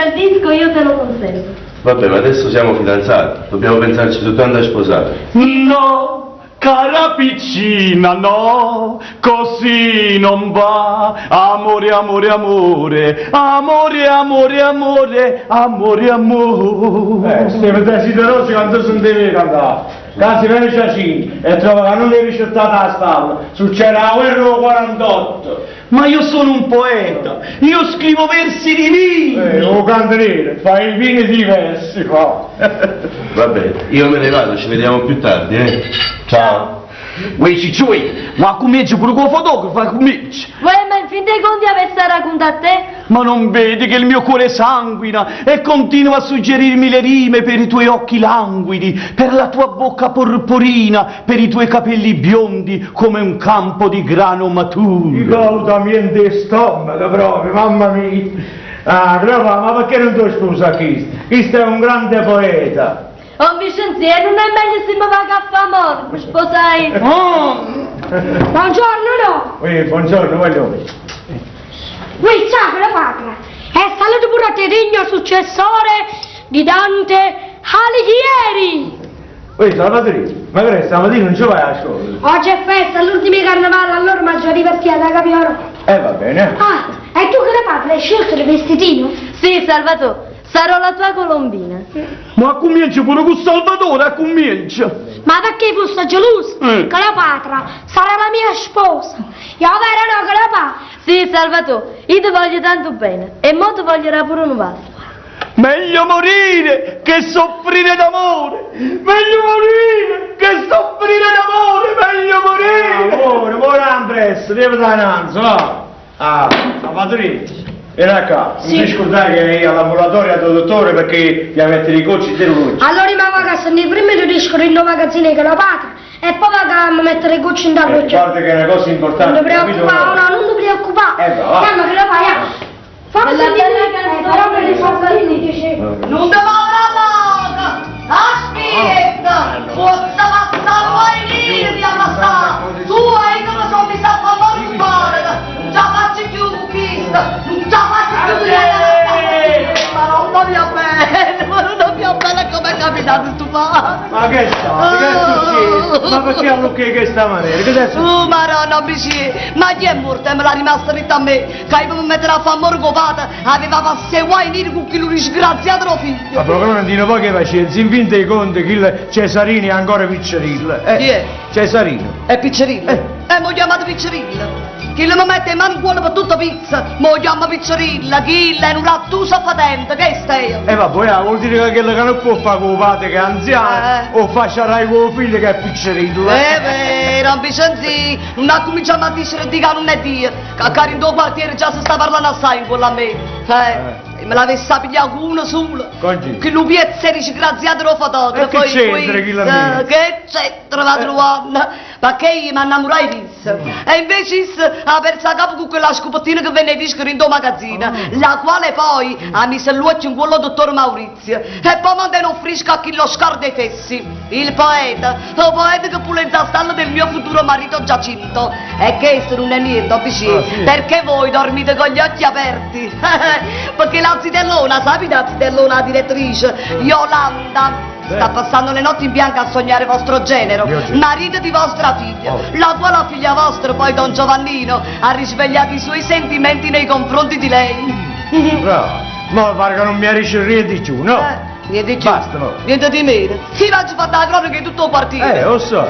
il disco io te lo conservo. Vabbè, ma adesso siamo fidanzati, dobbiamo pensarci soltanto a sposare. No, cara piccina, no, così non va. Amore, amore, amore, amore, amore, amore, amore, amore. Stiamo desiderosi quando sono devi cantare. Casi viene Giacini e trova che non è ricettata la stalla. Succede la guerra 48. Ma io sono un poeta, io scrivo versi divini. Oh cantaniere, fai i vini diversi, fa. Va bene, io me ne vado, ci vediamo più tardi, eh. Ciao. Uè, cicciui, ma cominci pure con il fotografo, cominci. Vuoi ma in fin dei conti avessi raccontato a te? Ma non vedi che il mio cuore sanguina e continua a suggerirmi le rime per i tuoi occhi languidi, per la tua bocca porporina, per i tuoi capelli biondi come un campo di grano maturo. I cautamienti di stomaco proprio, mamma mia. Ah, Grava, ma perché non ti scusa questo? Questo è un grande poeta. Oh Vincenzi, non è meglio se mi va a caffè amore, mi sposai. Buongiorno, no? Buongiorno, voglio. Qui ciao, la patria. E saluto pure a Tirigno, successore di Dante Alighieri. Salvatore, magari stamattina non ci vai a scuola. Oggi è festa, l'ultimo carnevale, allora mi già divertita da capire. Va bene. Ah, e tu che la patria hai scelto il vestitino? Sì, Salvatore, sarò la tua colombina. Ma comincia pure con Salvatore, comincia. Ma perché fosse geloso? Che la patria sarà la mia sposa. Io vera no, che la patria. Sì, Salvatore, io ti voglio tanto bene e mo ti voglierà pure un vaso. Meglio morire che soffrire d'amore, meglio morire che soffrire d'amore, meglio morire. Amore Andres, devo dare innanzi, va. Salvatore, vieni qua, non ti scordare che è all'ambulatorio del dottore perché gli avete i cocci di luce. Allora mi va a sentire prima tu disco il nuovo magazzino che la patria e poi va a mettere i gocci in da luce. Guarda che è una cosa importante. Non ti preoccupare, no, non ti preoccupare. Va. Calma che la fai, fammi sentire, però per i favoriti dice... Non te va aspetta, forza passare ai di ammassare, tu hai come sono mi sta a morire, non ci faccio più questa, non ci faccio più ma non voglio bene, ma non voglio bene come è capitato sto fatto. Ma che sta? Che è successo? Ma perché a Lucchi che sta maniera? Che adesso? Maronna, ma chi è morto e me l'ha rimasta ritta a me? Che mi metterà a fare morgovata, aveva passato guai neri con chi lo disgraziato lo figlio. Ma però non dire poi che faceva, in fin dei conti che il Cesarini è ancora Piccerilla. Chi è? Cesarino. È Piccerilla? Mi chiamate Piccerilla? Chi le mi mette in mano buona per tutta pizza? Mi chiama Piccerilla, chi è un lattuso fatente, che stai? Vabbè, vuol dire che quello che non può fare con padre che è anziano, o facciarai con il figlio che è Piccerilla. È vero, Vincenzi, non ha cominciato a dire di che non è Dio, che cari in tuo quartiere già si sta parlando assai in quella a me. Me l'avessi pigliato uno solo. Che lui piezza disgraziato lo fotografo. Che c'entra chi la mia? Che c'entra la truanna? Perché io mi innamorai di essa. E invece ha perso a capo con quella scopottina che venne disco in tuo magazzino, la quale poi ha messo l'occhio in quello dottor Maurizio. E poi mi hanno offrisco a chi lo scar dei fessi. Il poeta che pulenta stalla del mio futuro marito Giacinto. E questo non è niente, sì. Perché voi dormite con gli occhi aperti? Perché la zitellona, sapete la zitellona, la direttrice, Yolanda, sta passando le notti in bianco a sognare vostro genero, marito di vostra figlia, la quale figlia vostra, poi Don Giovannino, ha risvegliato i suoi sentimenti nei confronti di lei. Bravo, ma pare che non mi riesce niente di più, no? Niente di più. Basta, no? Niente di meno. Sì, faccio fatta la cronaca in tutto il quartiere. Lo so.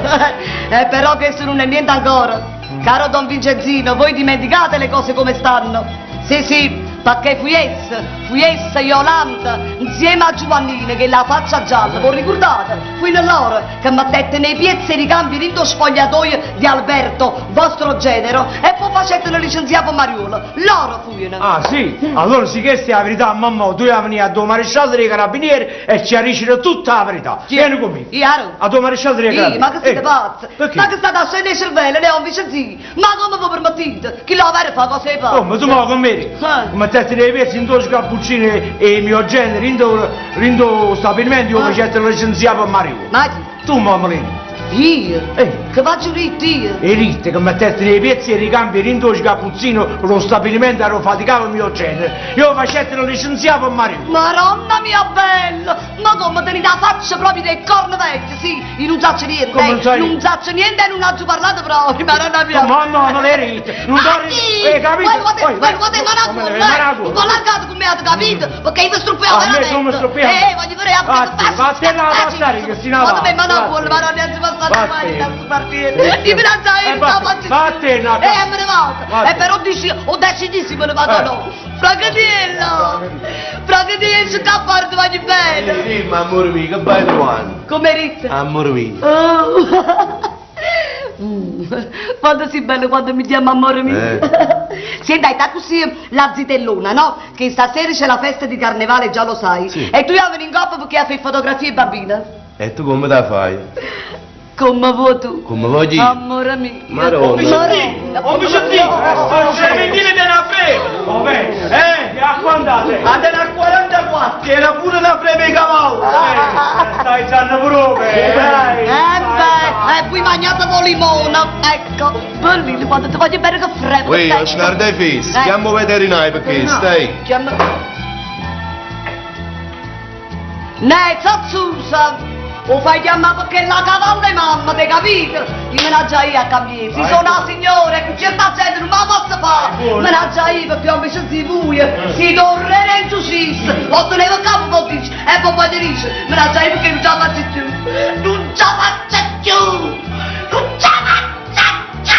Però questo non è niente ancora. Caro Don Vincenzino, voi dimenticate le cose come stanno. Sì, perché fu essa Yolanda, insieme a Giovannina, che la faccia gialla, voi ricordate? Fu loro che mettette nei piezzi i ricambi in lo spogliatoio di Alberto, vostro genero, e poi facettene licenziato Mariuolo. Loro furono. Ah, sì? Allora sì che stia la verità, mamma, tu venire a tuo maresciallo dei carabinieri e ci arricino tutta la verità. Vieni con me. Chiaro? A tuo maresciallo dei carabinieri. Ma che siete pazzi? Perché? Ma che state a scendere il cervello, Leon Vicenzini? Ma come vi permettete? Chi lo avere fa cose pazze? Oh, ma tu ma con me? Mettete nei pezzi in tuo scappuccini e i miei generi, in tuo stabilimento io facevo licenziato a Mario. Ma chi? Tu, mamma. Io? Che faccio rito io? E ritte che mettete nei pezzi e ricambi rindo scapuzzino lo stabilimento ero faticavo il mio genere. Io facevo lo licenziato a marito. Madonna mia bella! Ma come tenete la faccia proprio dei corni vecchi, sì? Io non saccio niente, Come non sai? non saccio niente e non ho parlato proprio, madonna mia. No, no, non è ritte. Non Ma do sì! capito? Guardate, Managur, non l'ha come avete capito? Perché io mi struppiamo A me veramente. come struppiamo? Voglio vedere a Vattene a passare che si ma dove Managur, ma non è passato mai da partire. Io mi lanciai in faccia. Vattene a me ne vado. E però ho decidissimo me ne vado no. Fragatello, che a parte va bene. Sì, ma amore mio, che vai trovando? Come rite? Amore mio. Quando sei bello, quando mi chiama amore mio. Senti, sta così la zitellona, no? Che stasera c'è la festa di carnevale, già lo sai. Sì. E tu vieni in coppa perché hai fatto fotografie bambina. E tu come la fai? Come vuoi tu? Come voglio io? Amore mio. Madonna. Un bicettino, cementine di una freme. Va bene, a quando andate? Andate a 44, era pure una freme cavallo. Stai già proprio, dai. E poi mangiate con limone, ecco. Bellino, quando ti voglio bene che freme. Uè, lasciare dai fissi, chiamo veterinario perché stai. Chiama... Ne, Zazzusa. O fai chiamare perché la cavalla è mamma, ti capito? Io menaggia io a cambiare, si sono la signora che certa gente non me la posso fare. Menaggia io perché ho messo di buio, si tornerà in sussista, lo tenevo a capo poi dice, e poi dice, menaggia io perché non ce la faccio più, non ce la faccio più, non ce la faccio più!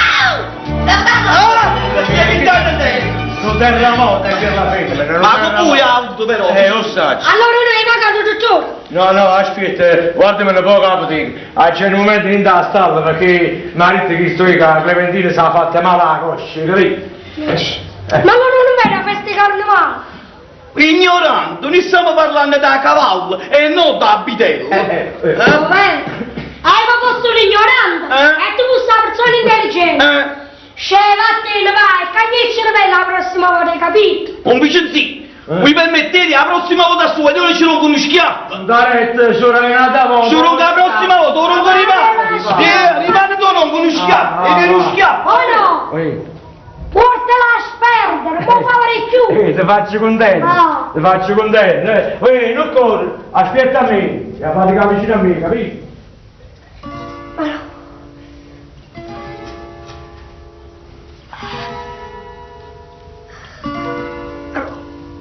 Non terremoto è per la fede. Ma tu hai auto però. Lo sai. Allora non hai pagato, dottore? No, aspetta, guardami un po' capo, a c'è un momento in da stalla perché marito che sto io che la Clementina si è fatta male la coscia, capito? Ma allora non vai a festa di carnevale? Ignorante, noi stiamo parlando da cavallo e non da abitello. Va bene. Ma posso un ignorante? E tu sei una persona intelligente. Vattene, vai, cagnecce vai la prossima volta, capito? Un vicentino, mi permettete la prossima volta sua, io non ci non conosciamo. Andare solo una volta. Solo che la prossima volta non rimane. Rimane tu non conosciamo, e conosciamo. Oh no! Portala a sperdere, non fare più! Ti faccio contento, Ah. ti faccio contento. Non corri, aspetta a me, la fatica vicino a me, capito?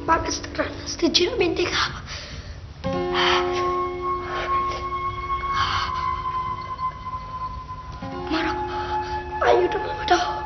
Ma che strano, sti giramenti di capo. Ma no, aiutami, no.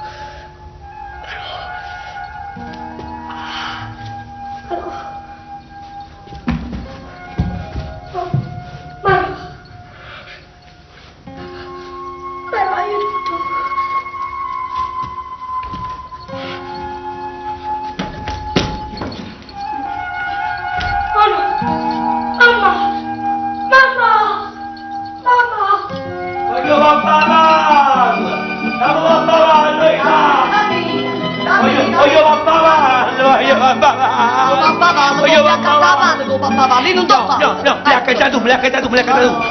Lì non tocca! No,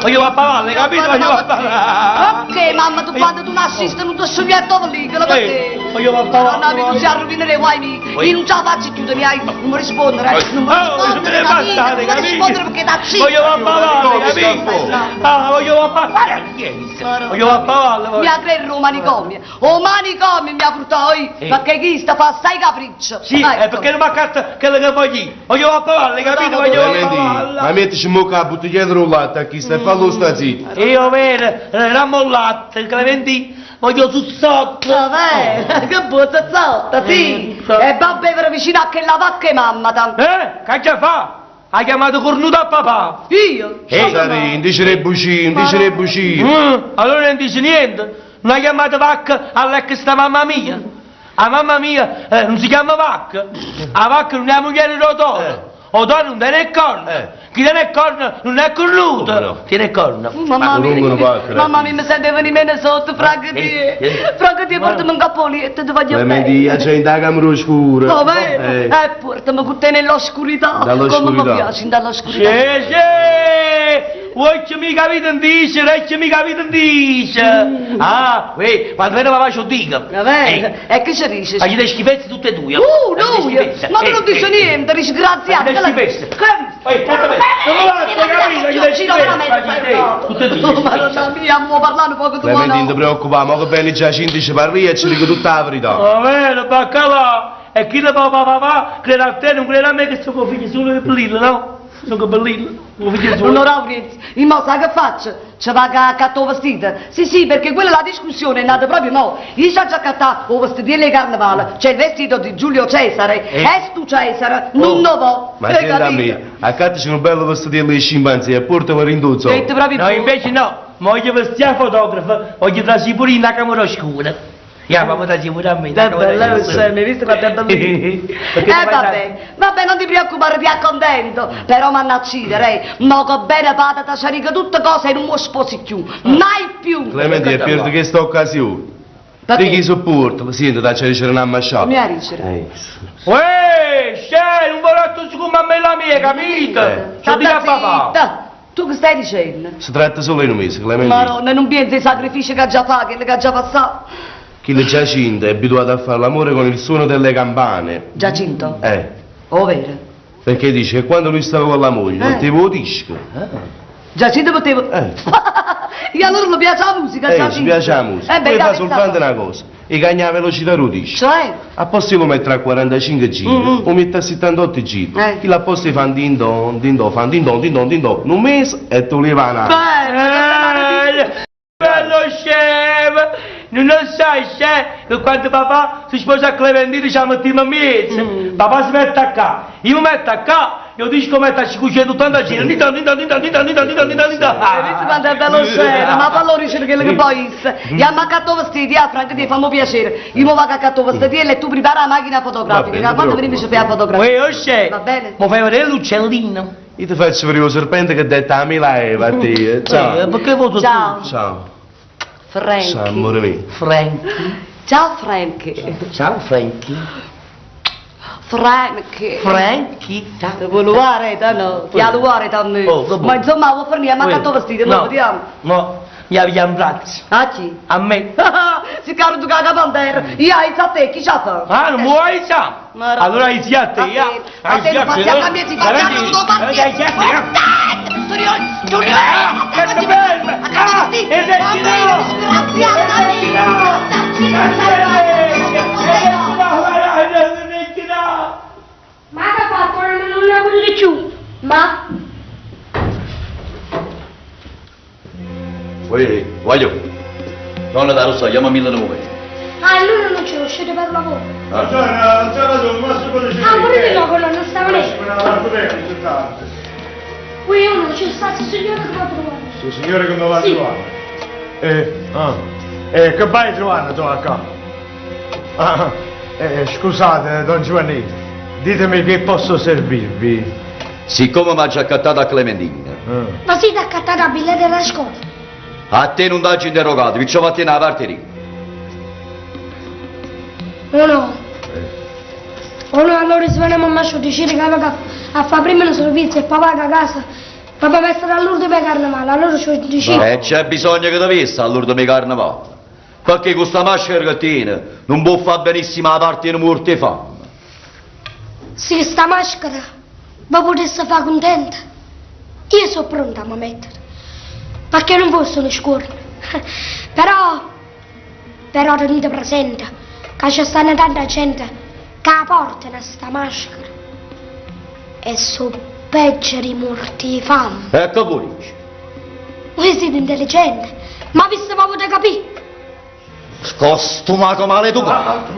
voglio a pavalle, capito? Voglio a pavalle. Ok, mamma, tu quando tu nasciste non ti scioglietto lì, che lo perché? Voglio a pavalle. No, tu si arrovinerei, guai mica. Io non ce la faccio chiudere, non mi rispondere, non mi rispondere, capito? Non mi rispondere perché da zitto. Voglio a pavalle, capito? Voglio a pavalle. Voglio a pavalle. Mi ha creato un manicomio. O manicomio mi ha portato io, perché chi sta fa assai capriccio. Sì, è perché non mi accatto quello che voglio. Voglio a pavalle, capito? Voglio a pavalle. Ma mettici un po' capo, ti chiedo un latte a chi stai fallo sta zitto. Io vero, rammollato, il Clementino, voglio sul sotto. Vabbè, che butta zotta, sì. E va a bere vicino a quella vacca e mamma, tanto. Che già fa? Ha chiamato cornuto a papà. Io? Sari, dice bucino. Allora non dice niente. Non ha chiamato vacca all'ex sta mamma mia. La mamma mia non si chiama vacca. La vacca non è la moglie di Rotoro. Rotoro non tiene il corno. Chi tiene il corno non è cornuto. Come no? Tiene il corno. Mamma lungo non va, mia, mi sente venire meno sotto, Franca ti portami un capolietto, ti voglio bene. Clementina, c'è in da camera oscura. Vabbè, portami con te nell'oscurità. Dall'oscurità. Come mi piace, dall'oscurità. Sì. vuoi che mi capite in dice, vuoi che mi capite in dice. Ah, quando viene papà ci dico. Va bene, e che ci dici? Ma gli dai schifezze tutte e due. No, ma tu non dici niente, dici grazie a Ma gli dai schifezze. Porta me. Tutte e due. Madonna mia, stiamo parlando poco tu, Clementino, non ti no? preoccupare, ma che bene Giacinto ci parli e ci dico tutta la verità. Va bene, baccalà. E chi le papà crede a te, non crede a me che sono figlio solo che bellino, no? Sono che bellino, sono figlio solo. Non ho niente, io mo sai che faccio? Ci va a cattare vestito? Sì, perché quella la discussione è nata proprio mo. Io ci ho già cattato il vestito di carnevale, c'è il vestito di Giulio Cesare, e tu Cesare, non lo può. Ma senti a me, accattaci un bello vestito di scimpanzé e portami rinduzzo. Senti proprio No, tu. invece no, voglio vestire fotografo, voglio trasì pure in una camera oscura. Ma trasì pure a me. È bello, mi hai visto quanto è bellino? Vabbè, non ti preoccupare, ti accontento. Però mi hanno accidere, mo che bene patata ci riga tutte cose e non mi sposi più, mai più. Clementino, perdi questa occasione. Perché? Di chi supporta, senti, da c'è una masciata. Mi ha ricere. Scè, non vorrei tu come a me la mia, capito? Ci dico a papà. Zitta. Tu che stai dicendo? Si tratta solo di un mese, Clementino. Maronna, non pensi ai sacrifici che ha già fatto, che ha già passato? Chi le Giacinto è abituato a fare l'amore con il suono delle campane. Giacinto? Oh, vero? perché dice che quando lui stava con la moglie, mettevo il disco. Giacinto potevo... E allora mi piace la musica, Giacinto? Ci piace la musica. Poi fa soltanto una cosa, e cagna la velocità del disco. Cioè? A posto lo mettere a 45 giri, o mette a 78 giri. Chi l'ha posto fa din don, fan din don, un mese e tu li va a Bello chef! Non lo sai, chef, che quando papà si sposa a Clementino diciamo a Timo Miez. Papà si mette a qua, io mi metto a qua, io dico come sta cucendo tanto a giro. Hai visto quanto è bello scena, ma allora dice che le poi io ho mancato vestiti, Franco ti fammi piacere, io mi vado a catto vestiti e tu prepara la macchina fotografica, che quando venivi ci fai la fotografia. Uè, chef, Va bene? mi fai vedere l'uccellino? Io ti faccio vedere il serpente che detta a Mila Eva a te. Ciao. Perché voto Ciao. Ciao. Frankie. Ciao, amore mio. Frankie. Ciao Frankie. Ciao Frankie. Frankie. Frankie. Ti vuoi luare, no? Ti ha luare da me. Ma insomma, vuoi fornire a mancato vestiti, lo vediamo. No, mi abbiamo braccio. A chi? A me. Si caro tu che la bandera, io hai a te, chi c'ha fa? Ah, non vuoi sa? Allora inizi a te, a te non passi a cambiare, si parla, non lo Giulio! Che bello! Ah, Ma che ha fatto? Non ne ha voluto più. Ma? Voglio. Donna da Rossa, chiama 1900. Ah, lui non c'è uscito per lavoro. non c'era tu, ma si può Ah, pure di no, quello non stava lì. Qui uno c'è stato il signore che va a trovare. Il signore che mi va a Sì. trovare. Che vai trovando tu a qua? Scusate, don Giovanni, ditemi che posso servirvi. Siccome mi ha già accattato a Clementina, Ma siete accattati a biglietto della scuola? a te non t'ha interrogato, vi ci fatti una parte lì. O no? O no, allora se veniamo a Mascio dicere che aveva a fare prima il servizio e papà a casa. Papà va a stare all'urdo per carnevale, allora ci dice. C'è bisogno che dovesse all'urdo di carnevale. Perché con questa maschera che tiene non può fare benissimo la parte di morte e fame. Se sta maschera vi potesse fare contenta, io sono pronta a mi mettere. Perché non possono scorrere. Però tenete presente che c'è stanno tanta gente che portano sta maschera e sono peggio di morti di fame. Ecco pure. Voi siete intelligenti, ma vi potete capire. Scostumato maleducato.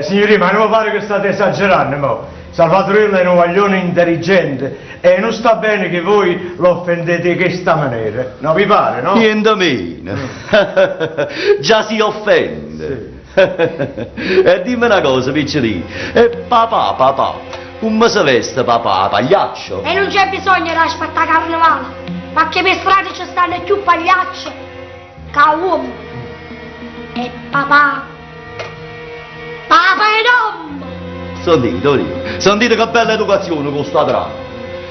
Signori, ma non mi pare che state esagerando, mo. Salvatorello è un guaglione intelligente e non sta bene che voi lo offendete in questa maniera. Non vi pare, no? Niente meno. Già si offende. E dimmi una cosa, piccolino. Papà, come si veste papà, pagliaccio? E non c'è bisogno di aspettare carnevale, perché per strada ci stanno più pagliacci che uomo. E papà è uomo! Sentite che bella educazione con sta trama.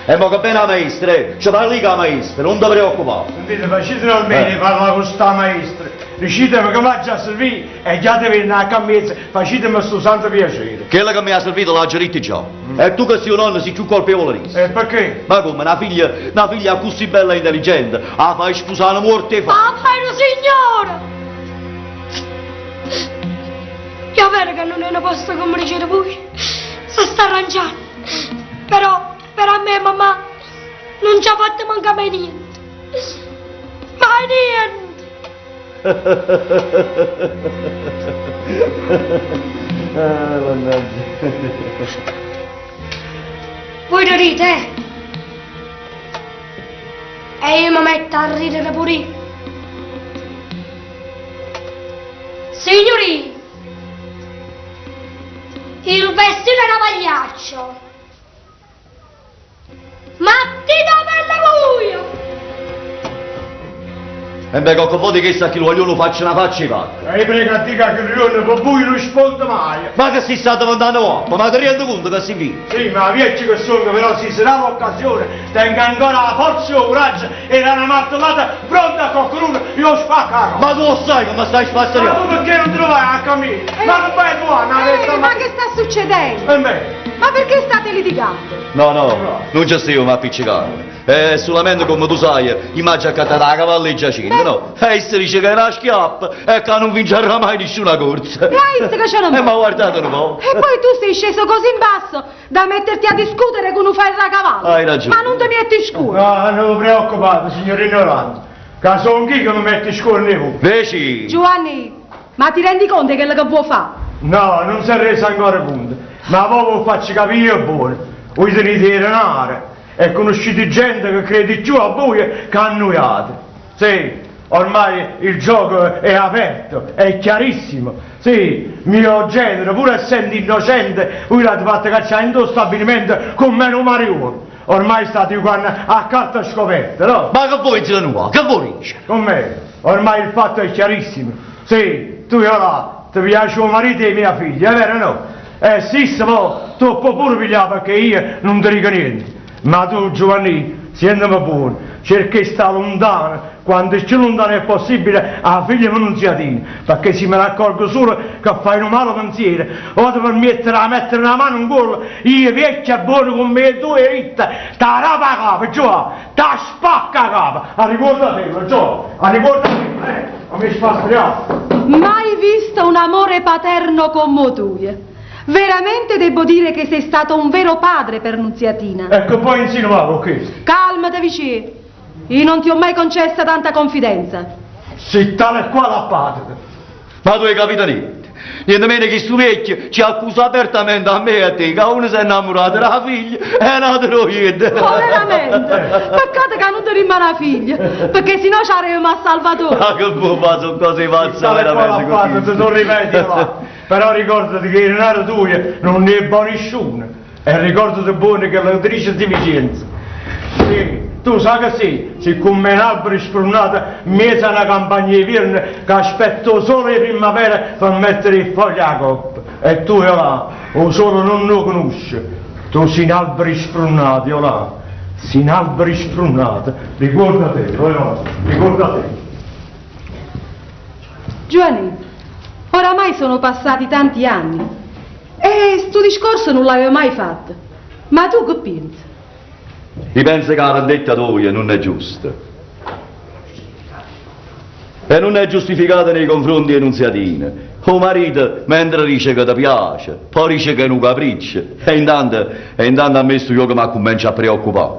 E mo che bene la maestra, ci parli con la maestra, non ti preoccupare. Sentite, facete almeno parlare con sta maestra. Dicitemi che mi già servito e già deve venire a cambiare, facetemi sto santo piacere. Quella che mi ha servito l'ha già detto già. E tu che sei un nonno sei più colpevole di E perché? Ma come, una figlia così bella e intelligente, la fai sposare morte e fa. Papà è un signore! Io vero che non è una posta come dicete voi, si sta arrangiando. Però a me mamma non ci ha fatto mancare mai niente. Mai niente! Voi ridete, eh? E io mi metto a ridere pure io. Signori, il vestito era pagliaccio. Ma ti do per la buio! E beh, con voi di che sa che lo vogliono faccia una faccia e vacca. E prega a dire che il rione per voi non risponde mai. Ma che si sta domandando qua? Ma ti rendi conto che si vive? Sì, ma vieci che sono, però si sarà l'occasione, tenga ancora la forza e il coraggio e una martellata pronta a qualcuno, io spacco. Ma tu lo sai come stai Ma spazzando? tu perché non te lo vai a camminare? Ma non vai buona, Ma che sta succedendo? E me? Ma perché state litigando? No, non ci stiamo a appiccicare. È solamente come tu sai, immagina che te la cavallo in Giacinto, no? E si dice che è una schiappa e che non vincerà mai nessuna corsa. E hai visto che c'è Ma guardate un po'. E poi tu sei sceso così in basso da metterti a discutere con un ferracavallo. Hai ragione. Ma non ti metti scuro. No, non vi preoccupate, signorino Orlando. Che sono chi che mi mette scornevo? Veci! Giovanni, ma ti rendi conto di quello che vuoi fare? No, non si è reso ancora conto. Ma voi vi faccio capire buono. Voi tenete di renare e conoscete gente che crede più a voi che a noi altri. Sì, ormai il gioco è aperto, è chiarissimo. Sì, mio genere, pur essendo innocente, voi l'avete fatto cacciare in tuo stabilimento con meno marione. Ormai state giocando a carta scoperta, no? Ma che vuoi dire nuovo? Che vuoi dire? Con me, ormai il fatto è chiarissimo. Sì, tu ora ti piace tuo marito e mia figlia, è vero o no? Sì, ma tu puoi pure pigliare perché io non ti dico niente. Ma tu, Giovanni, siendami buono, cerca di stare lontano, quanto più lontano è possibile, alla figlia annunziatina, perché se me ne accorgo solo che fai un malo pensiero, o ti permettere di mettere una mano in culo, io vecchia buono con me e tu e ritta, ta rapa a capo, Giovanni, ta spacca a capo, ricordatelo, Giovanni, ricordatelo, non mi spastriamo. Mai visto un amore paterno come tu. Veramente devo dire che sei stato un vero padre per Nunziatina. Ecco, poi insinuavo questo. Calmati vicino. Io non ti ho mai concessa tanta confidenza. Se tale e quale a padre. Ma tu hai capito niente? Niente meno che sto vecchio ci accusa apertamente a me e a te che uno si è innamorato della figlia e l'altro niente. Oh, veramente? Peccato che non ti rimane la figlia, perché sennò ci avremmo a Salvatore. Ma che buon fa, sono cose pazze Tale e quale a veramente padre, così. te lo ripeti là. Però ricordati che il denaro tuo non ne è buono nessuno. E ricordati buono che l'autrice di Vicenza. Sì, tu sai che sì, siccome un albero sprunato, mezzo una campagna di verne che aspetto solo le primavere per mettere il foglio a coppa. E tu là, o solo non lo conosci. Tu sei un albero sprunato, io là. Sei un albero sprunato. Ricordate, ricordate. Giovanni, oramai sono passati tanti anni e sto discorso non l'avevo mai fatto. Ma tu che pensi? Io penso che la vendetta tua non è giusta. E non è giustificata nei confronti di Nunziatina. O marito, mentre dice che ti piace, poi dice che è un capriccio. E intanto a me sto io che mi comincia a preoccupare.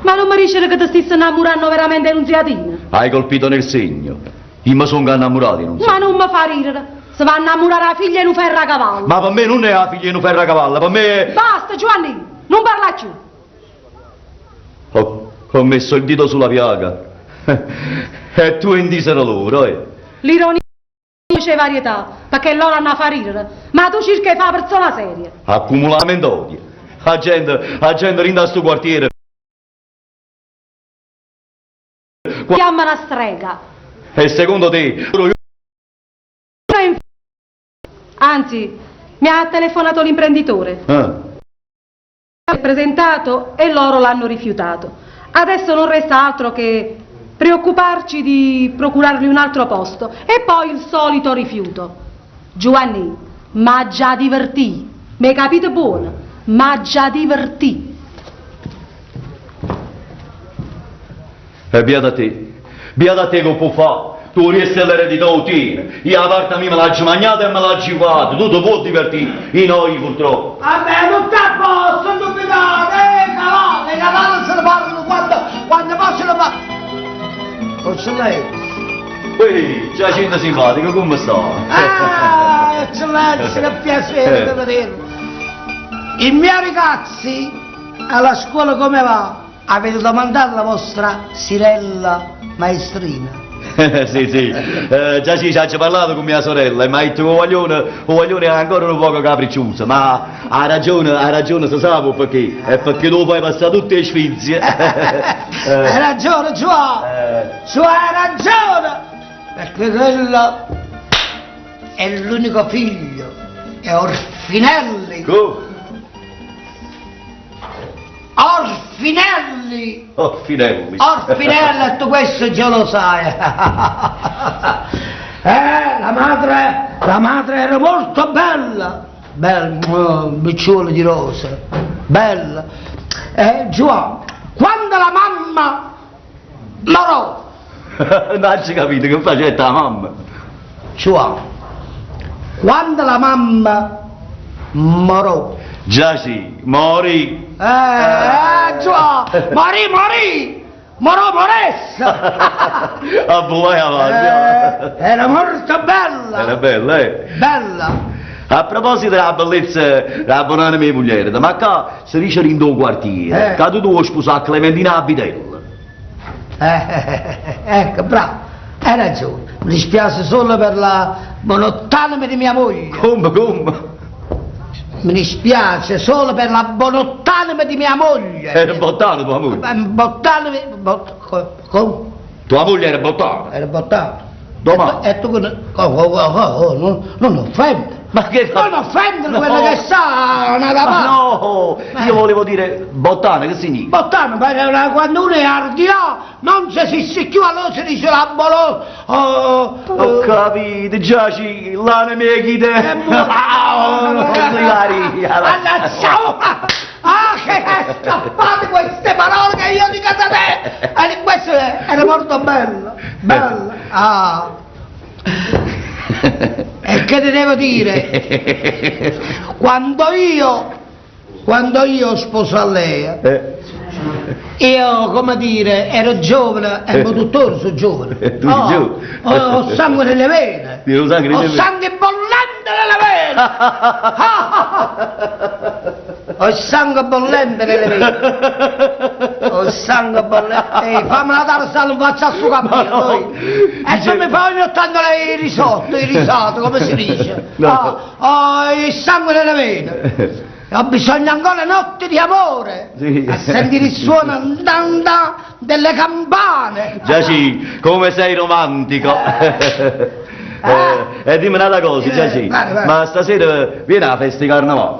Ma non mi dice che ti stessi innamorando veramente di Nunziatina? Hai colpito nel segno. Io mi sono innamorato di Nunziatina. Ma non mi fa ridere. Si va a innamorare la figlia in un ferracavallo. Ma per me non è la figlia di un ferracavallo, per me è... Basta, Giovanni, non parla più. Ho messo il dito sulla piaga. E tu indisero loro, L'ironia c'è varietà, perché loro hanno a far ridere. Ma tu cerchi di fare una persona seria. Accumulamento d'odio. La gente rinda a sto quartiere. Chiama una strega. E secondo te... Anzi, mi ha telefonato l'imprenditore. presentato e loro l'hanno rifiutato. Adesso non resta altro che preoccuparci di procurargli un altro posto e poi il solito rifiuto. Giovanni, ma già divertì, mi capite buono? Ma già divertì. E beata te che può fare. Tu riesci all'eredità ottiene. Io la parte mia me l'ha mangiata e me l'ha givata. Tu ti puoi divertire. I noi purtroppo. Vabbè, non sta a posto, non mi date, i cavalli se ne parlano quando possono parlare. Posso lei? Ehi, Giacinto simpatico, come sta? Ah, eccellenza, che piacere di vederlo. I miei ragazzi alla scuola come va? Avete domandato alla vostra Sirella maestrina? Sì. Già ci ha parlato con mia sorella, ma il tuo guaglione è ancora un poco capriccioso, ma ha ragione, si sa perché, è perché tu puoi passare tutte le sfizie. Hai ragione, Gio, hai ragione, perché quello è l'unico figlio, è Orfinelli. Orfinelli! Orfinelli! Orfinelli, tu questo già lo sai. La madre era molto bella. Bella, bicciole di rose. Bella. Giovanni, quando la mamma morò. Non ci capito che faceva la mamma. Giovanni, quando la mamma morò. Già sì, morì. Morì, moressa. A voi avanti. Era molto bella. Era bella, Bella. A proposito della bellezza della banana mia moglie, ma qua si dice in tuo quartiere, che tu vuoi sposare Clementina a Vitella. Ecco, bravo, hai ragione. Mi dispiace solo per la monottanime di mia moglie. Come? Mi dispiace solo per la monottanime di mia moglie. Era bottano tua moglie? Bottanime... Come? Tua moglie era bottana? Era bottana. Domani? E tu non offende. Ma che fa? Non offendere quello che sa una campana. No, io volevo dire bottana, che significa? Bottana, quando uno è ardino, non si esiste più, allora si dice la Ho capito, già ci, l'anima mia chiede. Ciao! Ah, che scappate queste parole che io dico da te! E questo era molto bello, bello. Ah. E che ti devo dire? Quando io sposo a lei, io, come dire, ero giovane, e tuttora sono giovane. Ho sangue nelle vene. Ho sangue bollente nelle vene. Ho sangue bollente nelle vene. Ho sangue bollente. Fammela dare se non faccio a suo capello. E tu mi fai ogni tanto i risotti, come si dice. Ho il sangue nelle vene. Ho bisogno ancora notti di amore, a sentire il suono delle campane. Già sì, come sei romantico. E dimmi una cosa, già sì, ma stasera vieni alla festa di carnevale.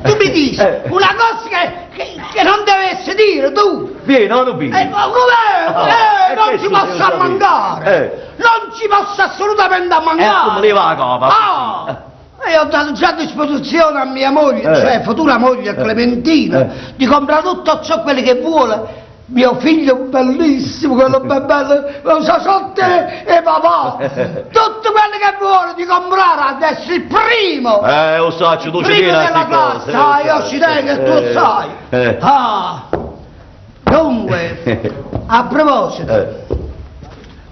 Tu mi dici una cosa che non dovessi dire tu. Vieni, non vieni. Non ci posso mancare. Non ci posso assolutamente mancare. Come leva la copa. Io ho dato già a disposizione a mia moglie, cioè futura moglie Clementina, di comprare tutto ciò quello che vuole. Mio figlio bellissimo, quello ben bello, lo so te e papà. Tutto quello che vuole di comprare adesso il primo. Lo so, tu ci vieni a della classe, io ci tengo e tu sai. Dunque, a proposito,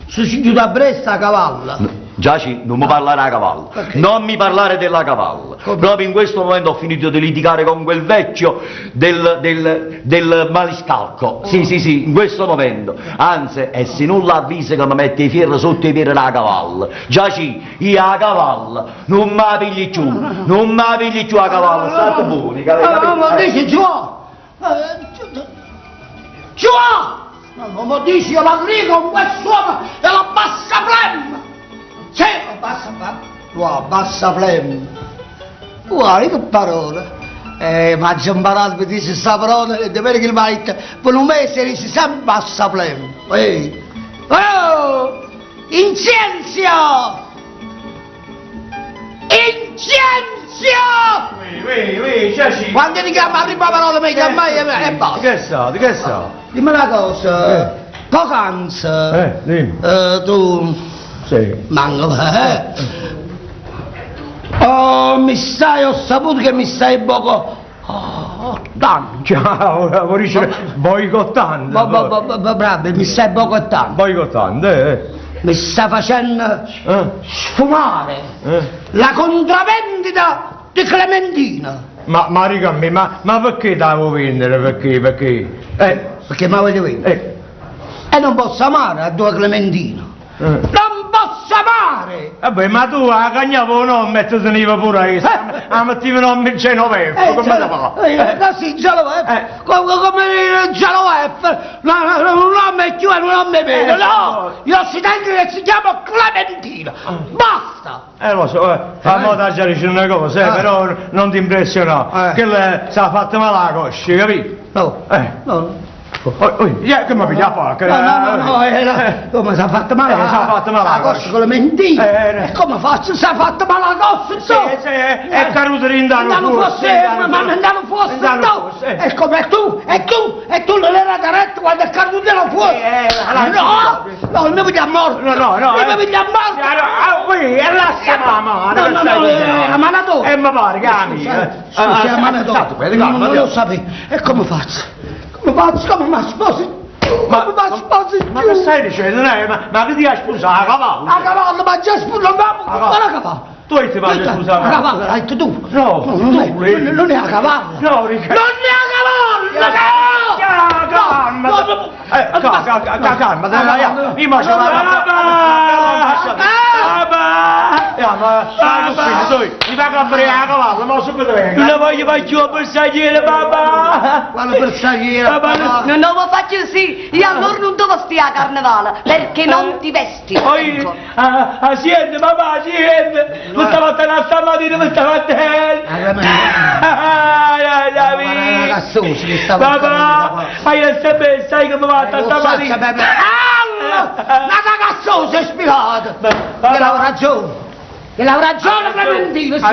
sono giunto a Bresta a cavallo. Giaci, non mi parlare a cavallo, non mi parlare della cavallo. Proprio in questo momento ho finito di litigare con quel vecchio del maniscalco. Sì, in questo momento. Anzi, e se non l'avvisa che mi mette i fierri sotto i piedi da cavallo. Giaci, io a cavallo, non mi pigli più a cavallo, state buoni. Ma dici non mi dici io la grigo con quest'uomo e la bassa flemma. Sì, bassa flemma. Guarda che parole. Ma c'è imparato per dire questa parola e deve che il marito per un mese si sempre a saplem. Oh! Incenzio! Incenzio! Quando ti chiama la prima parola mi chiama e basta. Che so? Dimmi una cosa, poc'anzi, Dimmi. tu Sì. manca, Oh, ho saputo che mi stai poco tanto. Ciao, lavorisce boicottando. Bravo, mi stai boicottando. Boicottando, Mi sta facendo sfumare la contravendita di Clementina. Ma riga me, ma perché devo vendere? Perché? Perché mi avete visto? E non posso amare a due Clementina. Non posso amare! Vabbè, ma tu a cagnavo non metti teniva pure io, a mettivi non in Genoveffa, come la fa? Sì, Genoveffa, come il Genoveffa, non mi chiude, non mi vede, no! Io si tengo che si chiama Clementina, basta! Lo so, a moda già dice una cosa, però non ti impressiona, che lei si è fatta male la coscia, capito? No. Che mi piglia a fare? No, come si è fatta male? Si è fatta male la coscia con le mentine. Come faccio? Si è fatta male la coscia? Sì, è caduto rindano fuori. Ma andavo fuori, e come tu non era caretta quando è caduto fuori. No, mi voglio a morte. No, mi voglio a morte. E lasciamo la mano. No, la mano dove? E mi pare che amica. Scusi, la mano dove? Non lo sapevo. E come faccio? Come mi sposi? Ma che stai dicendo? Ma che ti hai sposato a cavallo? A cavallo, ma già sposato a cavallo. Tu ti vai a sposare? A cavallo, l'hai detto tu? No, non è a cavallo. No, Riccardo. Non è a cavallo! Calma, io mi faccio mi fa cambiare a cavallo, ma subito venga. Non voglio fare più a bersagliere, papà. Quale bersagliere? Non lo faccio così, io allora non devo stare a carnevale, perché non ti vesti. Poi, siente, papà, siente. Mi stavo attendendo stamattina, mi stavo attendendo. Papà, ma io sempre sai come va stamattina. La ragazzosa è spiata. Che l'ha ragione Clementina, sì!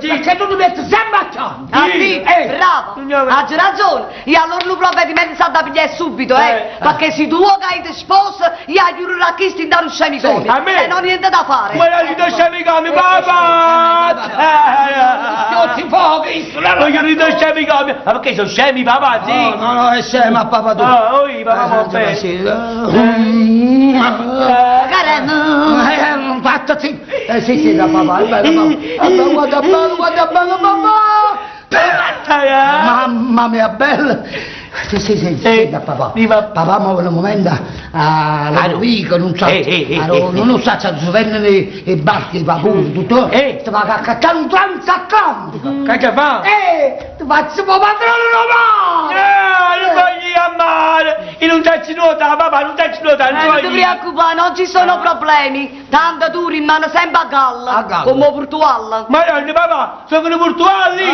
Perché tu ti metti sempre a ciò! Sì, bravo! Hai ragione! Io allora non provvedimento sa da pigliare subito, perché se tu hai ti sposa, io aiuto a chi sti da un scemicone! A me? E non ho niente da fare! Ma io ti scemicone, papà! Io ti fuochi! Ma io ti scemicone! Ma perché sono scemi, papà, sì? No, è scema, papà tu! Papà, va bene! Caramba! Fatta sì! Sì, da papà, è bello, guarda bello, papà! Mamma mia, bella! Sì, da papà. Papà mi vuole momento a Ludovico, non so, non so se si vendono i barchi, i vapori, tutto. Ti va a cacciare un transatlantico. Che fa? Ti faccio un padrone romano! Non voglio amare! Io non ti nuotare, papà, non ti nuotare! Non ti preoccupare, non ci sono problemi. Tanto tu rimani sempre a galla, come Portugal. Ma no, papà, sono portuali, sì!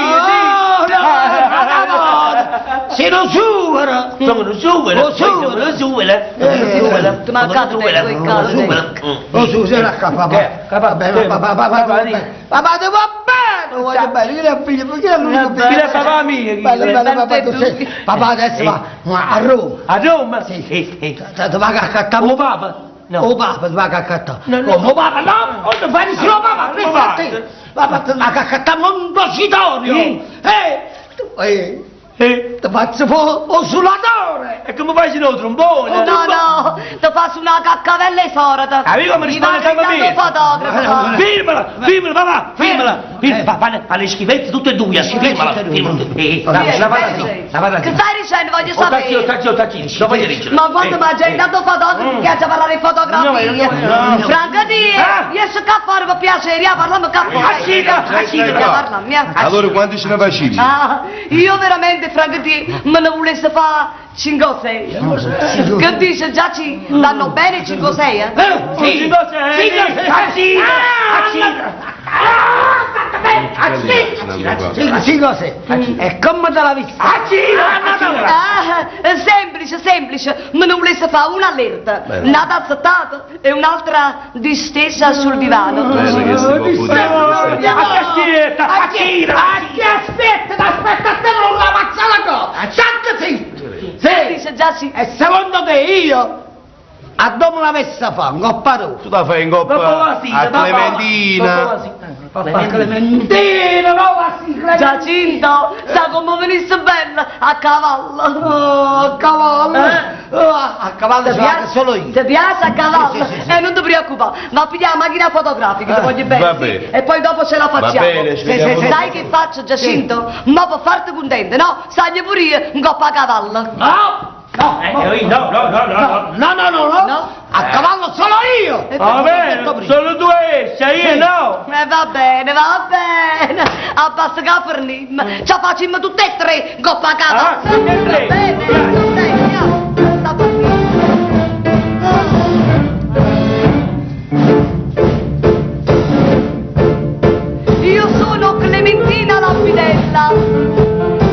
Se lo supera! Sono supera! Sono supera! Ti mancate per quei casi. Lo supera, papà! Papà, ti va bene! Voglio bene, io le figlio, perché non Chi è papà mio? Papà adesso va a Roma. A Roma? Sì. Ti va a accattare O papà? No. O papà ti va a accattare. No, papà, no! Non ti fai nessuno, papà! Papà ti va a accattare Montecitorio! Ti faccio osulatore! E come fai il trombone? No, ti faccio una caccavella esorata. Amico, mi risponde sempre a me. Fotografo. Firmala, papà, firmala. Fa le schifezze tutte e due, firmala. Che stai dicendo, voglio sapere. Tacchino, non voglio dire. Ma quando mi ha generato fotografo, piace parlare di fotografia. Franca io so che fare per piacere, parliamo che Allora quanti ce ne facevi? Io veramente, Franca me ne volesse fare 5 o 6. Che dice già ci danno bene 5 o 6, eh? Sì, 5 o 6. Sì, cos'è? E come te l'ha vista? Semplice, semplice. Me ne volesse fare un'allerta, una tazzettata e un'altra distesa sul divano. Penso che si può pure Aspetta, a te non la mazza la cosa! Santa Semplice, già sì. E secondo te io a dove la messa fa? Un coppa Tu la fai in coppa a Clementina. Clementina, no, Clementina! Giacinto, sa come venisse bella a cavallo. A cavallo! A cavallo ci vado solo io! Ti piace a cavallo? Sì. Non ti preoccupare, ma pigliamo la macchina fotografica, ti voglio bene. va sì. bene. E poi dopo ce la facciamo. bene, ci vediamo dopo. Sai che faccio, Giacinto? Ma per farti contento, no? Sagni pure io un coppa a cavallo. No! No. A cavallo solo io! Va bene, sono due essi, io no. Va bene. Abbassa Capernim. Ci facciamo tutte e tre un coppa a cavallo. Tutte e tre. Va bene, andiamo. Sta partendo. Io sono Clementina la fidella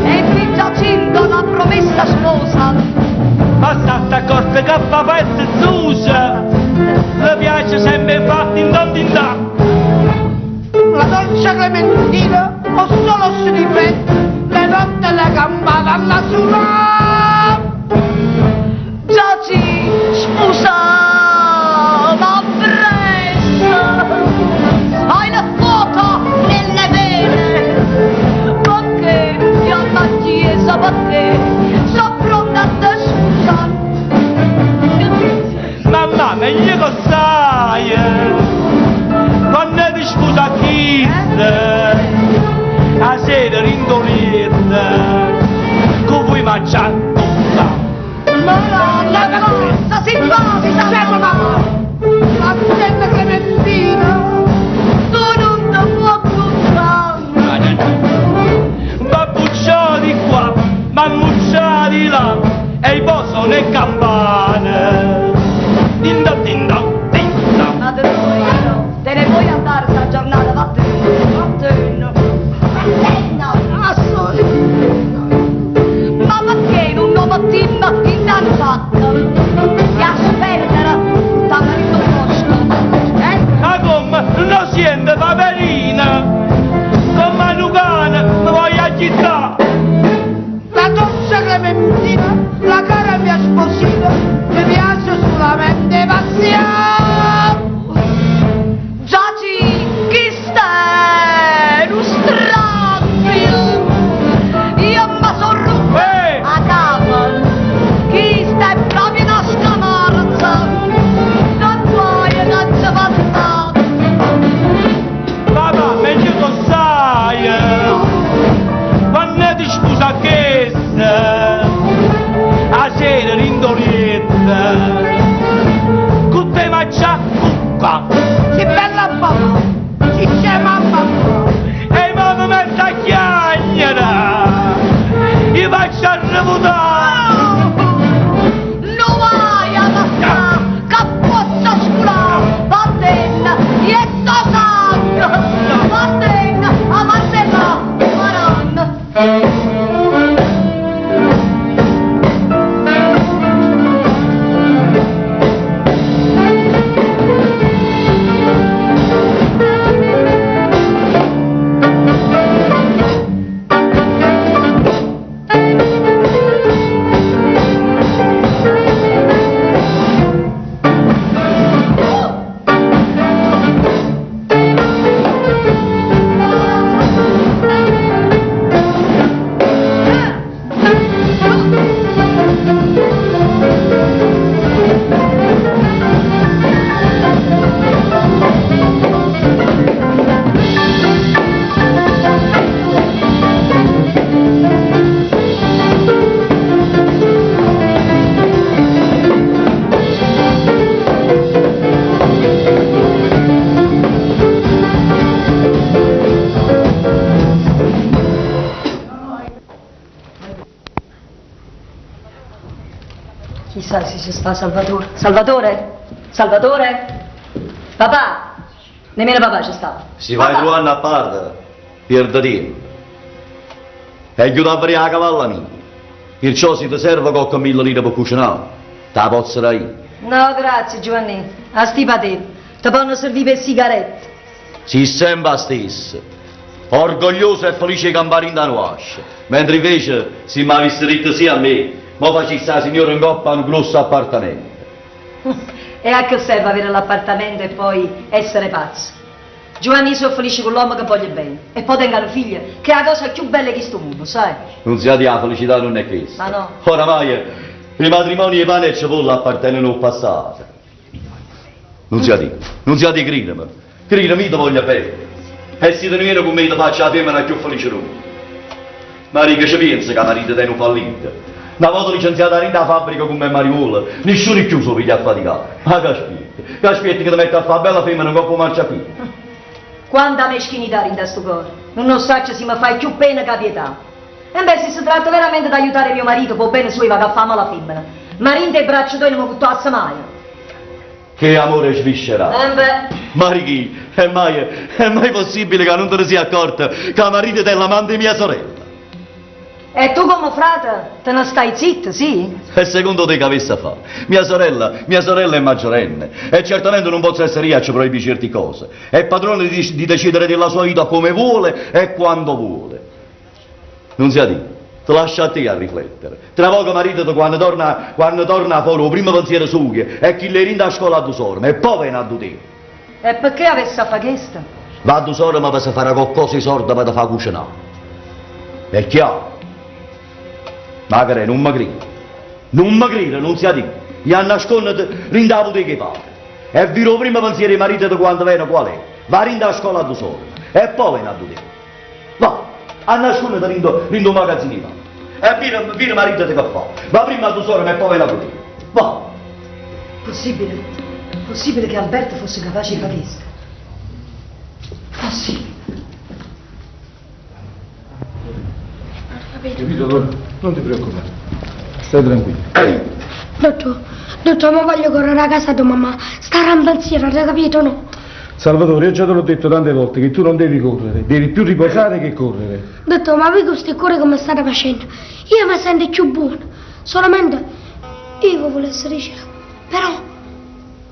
e di Giacinto la promessa sposa. Ma sta corte che fa pezzo Zusa. Le piace sempre fatti in tantità. La dolce Clementina o solo si ripete le notte e le campane alla suona. Giaci, scusa, ma presto. Hai la foto nelle vene. Perché ti ammazziesa perché sono pronta a te scusare. Mamma, meglio che sai. Quando ti scusa chi a sera rindolietta, che vuoi mangiare tutta. La cosa simpatica. Attenta Clementina! Tu non ti puoi buttare. Ma bucciati di qua, ma bucciati di là, e i poso le campane. Dinda. Ma te ne vuoi andare sta giornata? Vattene. Ma perché non lo mattina intanto fatto? Ti aspetta, sta marito posto. Ma come, non siente paperina, come Lucana, mi voglio agitare. La dolce Clementina, la cara mia sposina, mi piace solamente passiamo! Giaci, chi stai? Non strappio. Io mi sono rotto a capo. Chi stai proprio una scamarza? Non vuoi che ci passato. Papà, meglio che sai, quando ti scusa che a sera rindolietta, che te mangia cucca. Che bella mamma! Che c'è mamma! E mamma mette a chiagnere, io faccio a reputare. Non vai a passare, che posso sculare. Va bene, io sto sangue. Va bene, a Martella, Maronna. Chissà se ci sta Salvatore. Salvatore? Papà! Nemmeno papà ci sta. Si vai 2 anni a parte, perdi tempo. E chiudavano la cavalla mia. Perciò se ti serve qualche millolina per cucinare, te la posso io. No, grazie Giovanni, a sti patè, ti possono servire per sigarette. Si sembra stesso. Orgoglioso e felice camparin da nuasce. Mentre invece, se mi avesse detto sì a me, mo facessi la signora in coppa un grosso appartamento. E a che serve avere l'appartamento e poi essere pazzo? Giovanni, sono felice con l'uomo che voglio bene. E poi tengo una figlia, che è la cosa più bella che sto mondo, sai? Non si ha di la felicità, non è questa. Ma no. Oramai i matrimoni e i pane e cipolla appartengono al passato. Non si ha di credere. Credere, ti voglio bene. E se te ne viene con me ti faccio la femmina più felice del mondo. Marica ci pensa che marito te non fallito. Una volta licenziata in da fabbrica con me Mariuola, nessuno è chiuso per gli affaticare. Ma che aspetti che ti metti a fare bella femmina non può marciare. Quanta meschinità in sto cuore. Non so se mi fai più pena che pietà. E beh, se si tratta veramente di aiutare mio marito, può bene suo va che fa male la femmina. Ma rinde i bracci tuoi non mi buttasse mai. Che amore sviscerato. Beh. Marichi, è mai possibile che non te ne sia accorta che la marito della manda di mia sorella? E tu come frate te ne stai zitto, sì? E secondo te che avesse a fare? Mia sorella è maggiorenne e certamente non posso essere io a ci proibire certe cose. È padrone di decidere della sua vita come vuole e quando vuole. Non sia di, ti lascio a te a riflettere. Tra poco marito quando torna fuori, il primo pensiero suo è che le rinda a scuola a sorma e poi viene a te. E perché avesse a fare questo? Va a sorma per fare qualcosa di sorda per far cucinare. È chiaro? Magari non mi crede. Non si ha detto. Gli hanno nascosto rindato di che fare. E viro prima pensiero di marito di quando viene qual è. Va rinda a scuola a sorma e poi viene a te. Va, a nascosto rindo magazzini va. E vira marito di che fa. Va prima a sorma e poi viene a te. Va. Possibile che Alberto fosse capace di fare questo? Possibile. Capito allora? Non ti preoccupare. Stai tranquillo. Dottor, ma voglio correre a casa tua mamma. Sta rampanziera, hai capito no? Salvatore, io già te l'ho detto tante volte che tu non devi correre, devi più riposare che correre. Dottor, ma voi queste cure come state facendo? Io mi sento più buono. Solamente io voglio essere sincero. Però,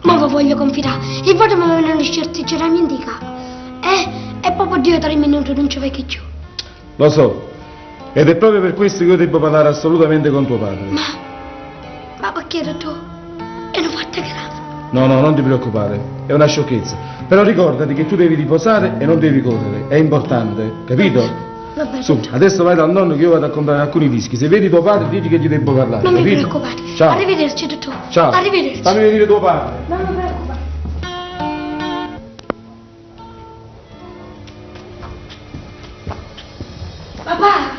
ma vi voglio confidare. Il voto mi viene una certezza da indicare. E proprio 2 o 3 minuti non ci vecchio più. Lo so. Ed è proprio per questo che io devo parlare assolutamente con tuo padre. Ma perché dottor? E non fate grave. No, non ti preoccupare, è una sciocchezza. Però ricordati che tu devi riposare e non devi correre, è importante, capito? Vabbè, Su, adesso vai dal nonno che io vado a comprare alcuni dischi. Se vedi tuo padre, digli che gli devo parlare. Non capito? mi preoccupate. Ciao. Arrivederci, dottor. Ciao. Arrivederci. Fammi venire tuo padre. Non mi preoccupate. Papà!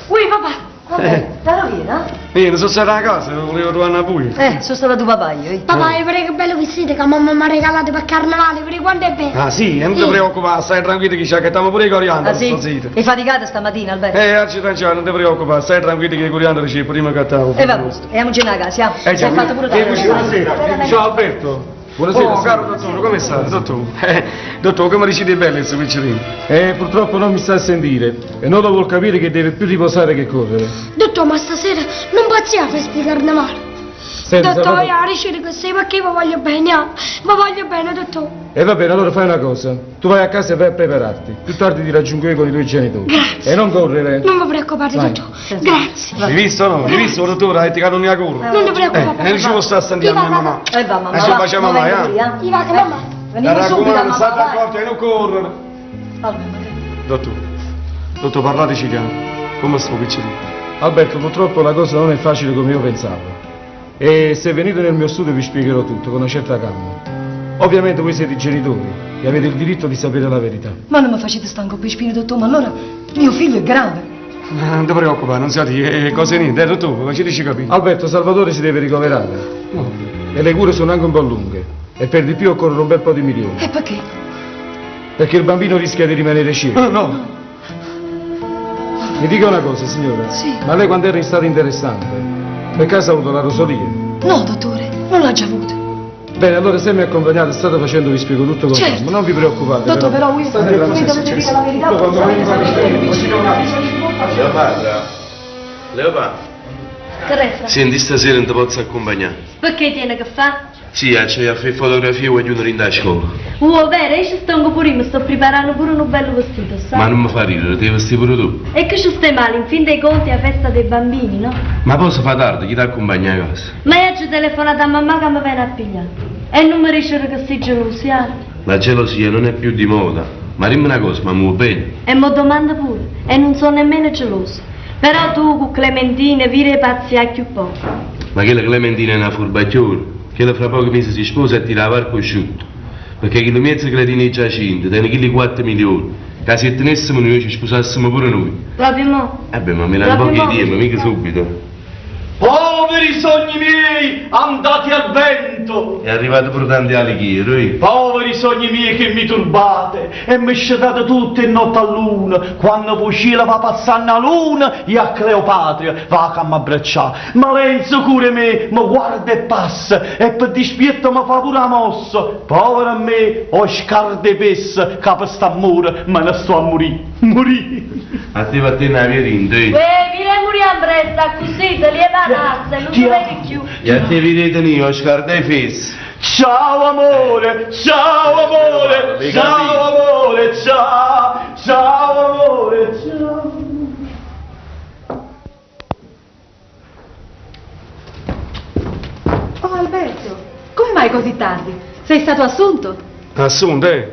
Ui, papà! Vabbè, dallo via, no? Io sono stato a casa, volevo trovare una puglia. Sono stata tuo papà io. Papà, vedete che bello vestito che mamma mi ha regalato per carnevale, vedete quanto è bello? Ah sì, non ti preoccupare, stai tranquillo che ci accattiamo pure i coriandoli. Ah sì? Zitto. È faticata stamattina, Alberto? Accidenti, non ti preoccupare, stai tranquillo che i coriandoli ci prima che attavo. E va posto, andiamoci a casa, si è fatto pure tardi. Buonasera. Ciao Alberto. Buonasera. Caro dottore, come stai? Dottore, come riceve bene il suo piccerino? Purtroppo non mi sta a sentire e non lo vuol capire che deve più riposare che correre. Dottor, ma stasera non possiamo fare carnevale. Senti, Dottor, io ricevo che sei perché vi voglio bene, vi voglio bene, dottor. E va bene, allora fai una cosa. Tu vai a casa e vai a prepararti. Più tardi ti raggiungo io con i tuoi genitori. Grazie. E non correre. Non vi preoccupate, Vai. dottor. Grazie. Hai visto no? Hai visto, dottore? Hai tirato una corra. Non ti preoccupate. Non ci può stare a sentire a mia mamma. E va, mamma. Ci va, facciamo va, mai, vengo io, Io vado, mamma. Veniamo subito, mamma. state vai. accorti e non correre. Dottore, parlateci chiaro. Come sto piccerino? Alberto, purtroppo la cosa non è facile come io pensavo. E se venite nel mio studio vi spiegherò tutto con una certa calma. Ovviamente voi siete i genitori e avete il diritto di sapere la verità. Ma non mi facete stanco per spine, dottor, ma allora mio figlio è grave. Non ti preoccupare, non siate cose niente, dottore, faceteci capire. Alberto, Salvatore si deve ricoverare. E le cure sono anche un po' lunghe. E per di più occorrono un bel po' di milioni. E perché? Perché il bambino rischia di rimanere cieco. No. Mi dica una cosa, signora. Sì. Ma lei quando era in stato interessante? Per caso ha avuto la rosolia? No, dottore, non l'ha già avuto. Bene, allora se mi accompagnate state facendo, vi spiego tutto con calma. Non vi preoccupate. Dottor, però, voi State tranquilli. dovete dire la verità. Quando vengo a Leopatra. Teresa, Senti, stasera non ti posso accompagnare. perché tiene che fa? Sì, c'è a fare fotografie e voglio andare a scuola. Vero, io ci sto pure, mi sto preparando pure un bello vestito, sai? Ma non mi fa ridere, devi vestire pure tu. E che ci stai male, in fin dei conti è la festa dei bambini, no? Ma posso fare tardi, chi ti accompagna a casa? Ma io ci ho telefonato a mamma che mi viene a pigliare. E non mi riesce che sei gelosia. La gelosia non è più di moda. Ma dimmi una cosa, ma muovo bene. E mi domanda pure, e non sono nemmeno gelosa. Però tu con Clementine vire pazzi a più poco. Ma che la Clementina è una furbacchione, che fra pochi mesi si sposa e tira la varco asciutto. Perché che le mezze cretine Giacinto, tengono quelli 4 milioni. Che se tenessimo noi ci sposassimo pure noi. Proprio mo? Beh, ma me ne un po' di tempo, mica subito. Poveri sogni miei, andati al vento! È arrivato pure tanti alighieri, Poveri sogni miei che mi turbate e mi scetate tutte in notte a luna, quando poi cielo va passando a luna e a Cleopatra va a mi abbracciare. Ma lei sicuro me, mi guarda e passa e per dispietto mi fa pure la mossa. Povera a me, ho scarde pesse che per sta amore me ne sto a morire. A te va a tenere la via tinta, Vieni a morire a Bresta, così te lieva razza, non ti vedi più. E a te vedete io, scarda i fessi. Ciao amore, ciao amore, ciao amore, ciao amore, ciao. Oh Alberto, come mai così tardi? Sei stato assunto? Assunto, eh?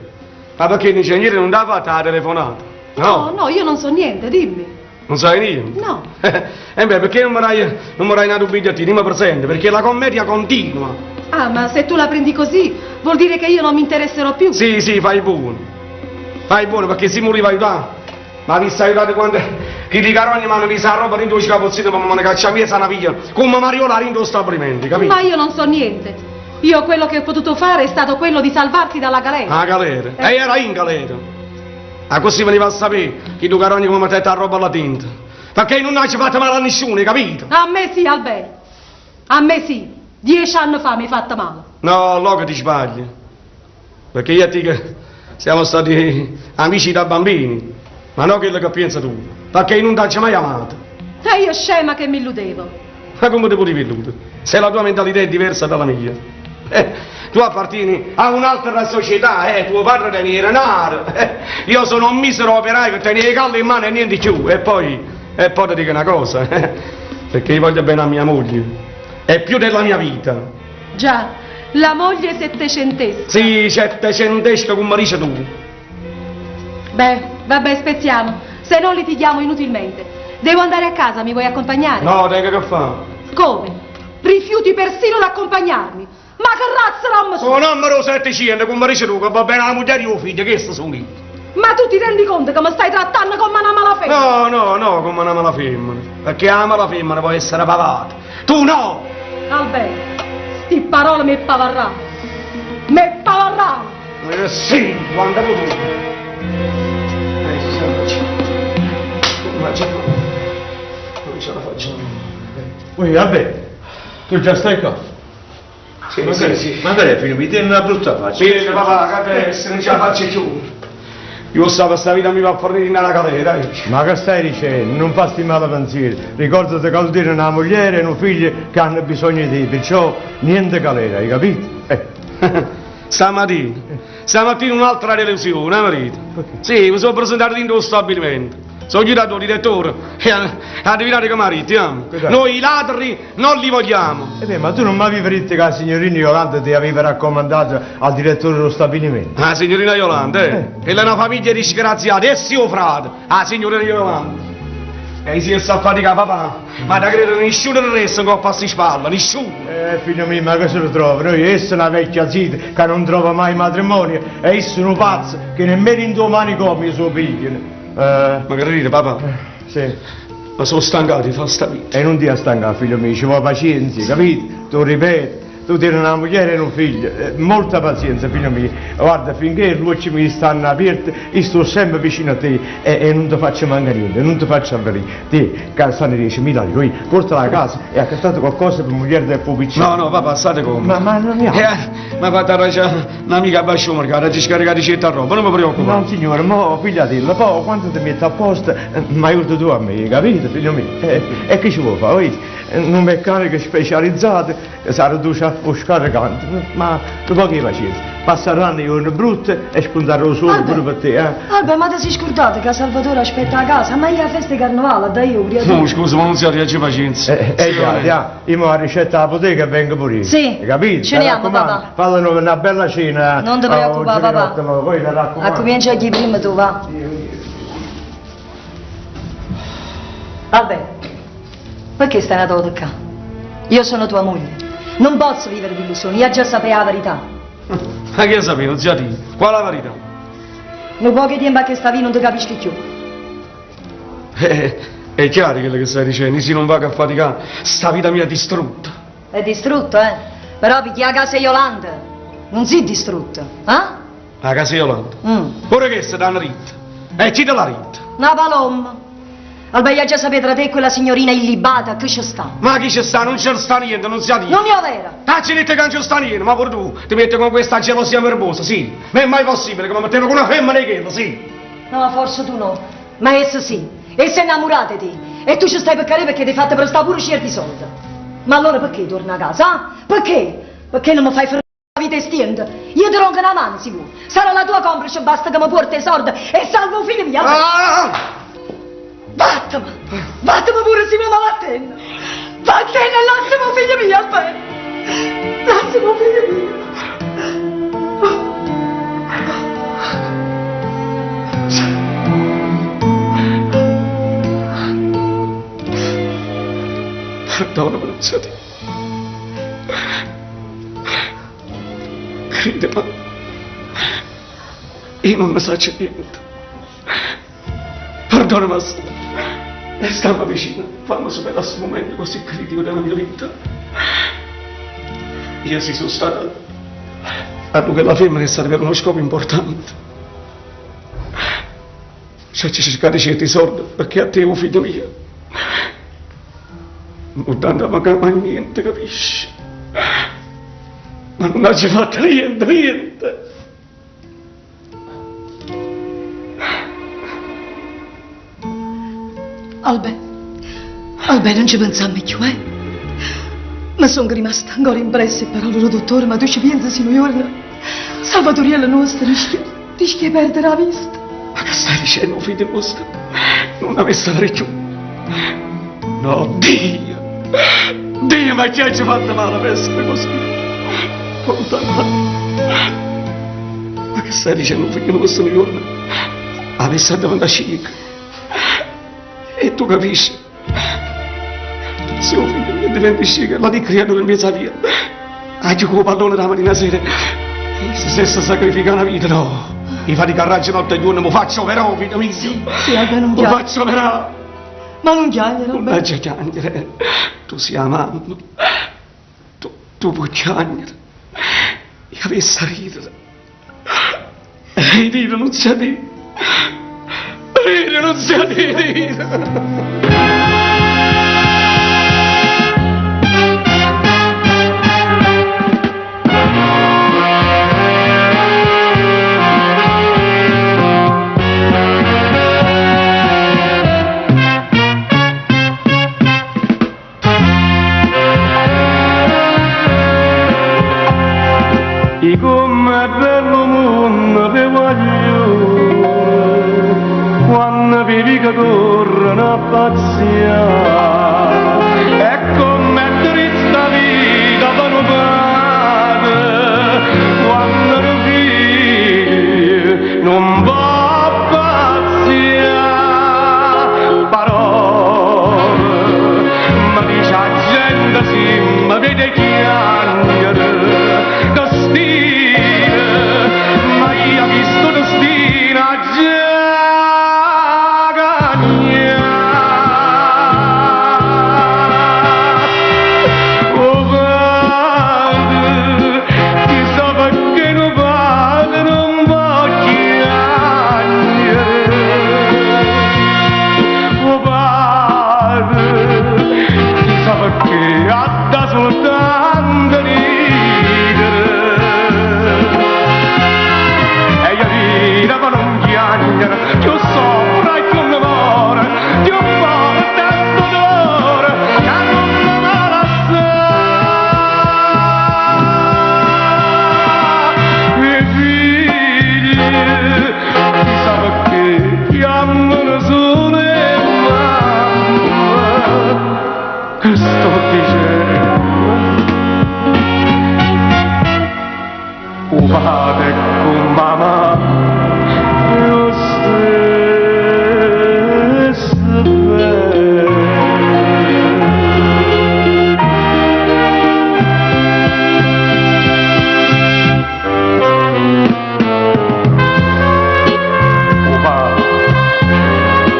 Ma perché l'ingegnere non dà fatta la telefonata? No, io non so niente, dimmi. Non sai niente? No. Perché non mi dai dato un bigliettino? Dimmi presente, perché la commedia continua. Ah, ma se tu la prendi così, vuol dire che io non mi interesserò più? Sì, fai buono. Fai buono, perché se mi riva aiutare. Ma vi stai aiutando quando chi di carogni mi hanno visto la roba dentro i scapozzini, ma mi caccia via sana via. Come Mariola dentro lo stabilimento, capito? Ma io non so niente. Io quello che ho potuto fare è stato quello di salvarti dalla galera. Ah, galera? E era in galera. Ah, così veniva a sapere che tu carogni come mettete la roba alla tinta. Perché non hai fatto male a nessuno, hai capito? A me sì, Alberto. A me sì. 10 anni fa mi hai fatto male. No, lo che ti sbagli. Perché io e te che siamo stati amici da bambini. Ma non quello che pensa tu. Perché non ti hai mai amato. E io scema che mi illudevo. Ma come ti potevi illudere? Se la tua mentalità è diversa dalla mia. Tu appartieni a un'altra società, tuo padre teniera denaro. Io sono un misero operaio che teniera i calli in mano e niente più. E poi ti dico una cosa, perché io voglio bene a mia moglie. È più della mia vita. Già, la moglie settecentesca. Sì, settecentesca come dici tu. Beh, vabbè, spezziamo. Se no litighiamo inutilmente. Devo andare a casa, mi vuoi accompagnare? No, tengo che fa. Come? Rifiuti persino di accompagnarmi? Ma che razza non mi sono? Sono numero 700, come dici tu, che va bene alla moglie di tuo figlio, che sono io. Ma tu ti rendi conto che mi stai trattando come una malafemmina? No, come una malafemmina. Perché la malafemmina può essere pavata. Tu no! Alberto, sti parole mi pavarranno. Mi pavarranno! Sì, quando tu. Ma c'è non ce la facciamo. Ui, vabbè, tu già stai qua. Sì. Ma beh, figlio, mi tieni una brutta faccia. Sì, papà, che adesso non ce la faccio più. Io so che sta vita mi va a fornire nella galera, Ma che stai dicendo? Non fa stimare pensiero. Ricordati che tu tieni una moglie e un figlio che hanno bisogno di te, perciò niente galera, hai capito? Stamattina un'altra delusione, marito. Sì, mi sono presentato dentro lo stabilimento. Sono aiutato il direttore e a indovinare che mariti, Noi i ladri non li vogliamo. Ma tu non mi avevi detto che la signorina Yolanda ti aveva raccomandato al direttore dello stabilimento? La signorina Yolanda, Quella è una famiglia disgraziata, e suo frate, la signorina Yolanda. E si è affaticata papà, ma da credere nessuno del resto che ho passato in spalla, nessuno. Figlio mio, ma che se lo trova? Noi essa è una vecchia zita che non trova mai matrimonio e essa è un pazzo che nemmeno in 2 manicomio suo pigliano. Ma che ride, papà? Sì. Ma sono stancato di fare sta vita. E non ti stancato, figlio mio, ci vuole pazienza, capito? Tu ripeti, tu tieni una moglie e un figlio, molta pazienza figlio mio, guarda finché i luci mi stanno aperti, io sto sempre vicino a te e non ti faccio mancare niente, non ti faccio avvenire. Te, Calzani dice, mi dai, lui, portala a casa e accattate qualcosa per moglie del tuo piccino. No, papà, state come? Ma non mi ma fate arrangiare un'amica bascio mercato, ci scaricate certa roba, non mi preoccupate. No signore, mo figliatella, poi quando ti metti a posto, mi aiuti tu a me, capito figlio mio? E che ci vuoi fare, vedi? Un meccanico specializzato che si riduce a buscare canti, ma tu pochi pazienza, passeranno i giorni brutti e spunterò solo pure per te, Albe, ma ti sei scordato che Salvatore aspetta a casa? Ma io a festa di carnevale, dai io, No, scusa, ma non si arriva a pazienza. già, io mi ho la ricetta alla bottega e vengo pure io. Sì, Capito? ce ne abbiamo, papà. Fallano una bella cena. Non ti preoccupare, papà. Poi la raccomando. A cominciare chi prima tu, va. Albe, perché stai andato qua? Io sono tua moglie. Non posso vivere di illusioni, io già sapevo la verità. Ma che sapevo, zia Tì? Qual è la verità? Non può che tempo che stavi non ti capisci più. È chiaro quello che stai dicendo, se non va a faticare, sta vita mia è distrutta. È distrutto, eh? Però picchi a casa Yolanda. Non sei distrutto, eh? La casa Yolanda. Pure che se danno ritta. Chi te la ritta? Una palomma. Albe, io già sapevo tra te e quella signorina illibata che ci sta. Ma chi ci sta? Non c'è sta niente, non si dice. Non è vera. Tacci dite che non c'è sta niente, ma pure tu ti metti con questa gelosia nervosa, sì. Ma è mai possibile che mi mettevo con una femmina di quello, sì. No, forse tu no. Ma essa sì. Essa è innamorata di te. E tu ci stai per care perché ti hai fatto prestare pure certi soldi. Ma allora perché torni a casa, eh? Perché? Perché non mi fai fermare la vita e stiente? Io ti ronco una mano, sicuro. Sarò la tua complice, basta che mi porti i soldi e salvo figli miei. Vattene pure se mi vattene. Vattene l'assimo figlio mio, aspetta. L'assimo figlio mio. Perdonami, zia Tì. Credimi, io non ne so niente. Perdonami, e stiamo vicino, fammi sapere questo momento così critico della mia vita. Io si sono stato a quella femmina che serve per uno scopo importante. Cioè ci cercate certi soldi perché a te è un figlio mio. Non tanto mancava niente, capisci? Ma non ha fatto niente. Albe, non ci pensiamo più, eh? Ma sono rimasta ancora impresse parole del dottore, ma tu ci pensi, signora? Salvatoriella nostra rischia di perdere la vista. Ma che stai dicendo, figlio nostro? Non avesse la ragione. No, Dio! Dio, ma chi ci ha fatto male per essere così? Ma che stai dicendo, figlio nostro, signora? Avesse davanti a Chic. E tu capisci? Se un figlio mio diventa Chic, la di creatura in mezzo via. Anche con il pallone la mattina sera. E se stessa sacrifica una vita, no. Mi fa di carraggia notte e giorno, mi faccio però, figlio mio. Sì, Albe, non mi chiama. faccio però. Ma non chiama, Non Albe. c'è chiangere. Tu sei mamma. Tu puoi chiangere. Io avessi a ridere. Ridere non si dire. Ridere non si dire. E come è bello mondo che voglio quando vivi che corrono a pazzia e come è triste vita per un padre quando non vive non va a pazzia parole ma dice la gente si mi vede chiangere ma io ho visto destino già cagnare. Oh, guarda, più sopra e più amore, più forte sto dolore, che non mi malassa. I figli, chissà perché chiamano solo e mamma, che sto dicendo? O padre con mamma è lo stesso bene. O padre,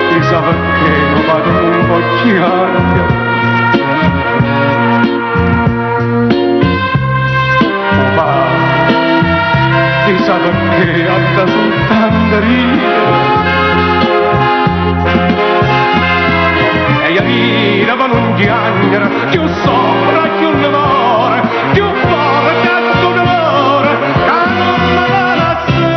chissà perché non vado un po' chiaro. O padre, chissà perché anda soltanto ridere. E io ride per non piangere, più sopra più amore, più forte sto dolore, che non mi malassa.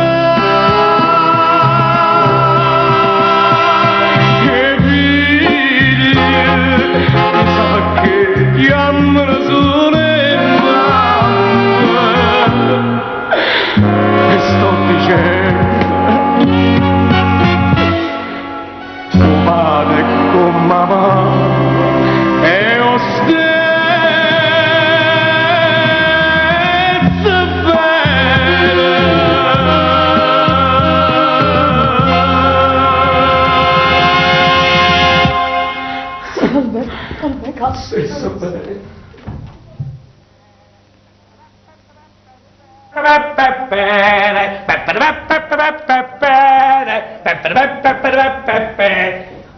E figli, chissà perché chiamano solo e mamma, che sto dicendo? Tuo padre con mamma è lo stesso Salve, cazzo. stesso bene.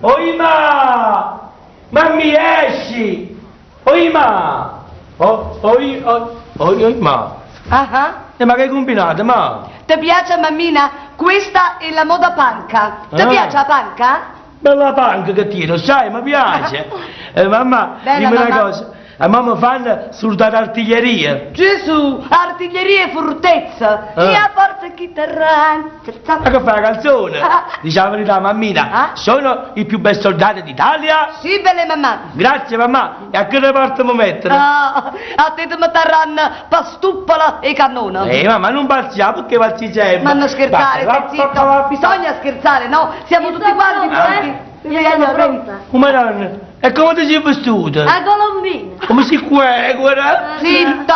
Oima! Mammi esci! Oima! Oima! Ah, Ma che combinate, ma? ti piace mammina? Questa è la moda panca. Ti Ah. piace la panca? Bella panca che tiro, sai, mi piace. Mamma, Bella, dimmi una mamma. cosa. A mamma fanno soldare artiglieria. Gesù, artiglieria e fortezza. Ah. E a forza chitarra. Ma che fai la canzone? Diciamo la verità, mammina. Sono i più bei soldati d'Italia. Sì, belle mamma. Grazie, mamma. E a che parte mi mettere? Ah, a te ti metteranno pastuppola e cannone. Mamma, non balziamo perché balzi sempre. Ma non scherzare, Basta, stai zitto. Bisogna scherzare, no? Siamo tutti quanti pronti. Siamo pronta. Come donna? E come ti sei vestuta? A Colombina. Come si guarda? Zitto,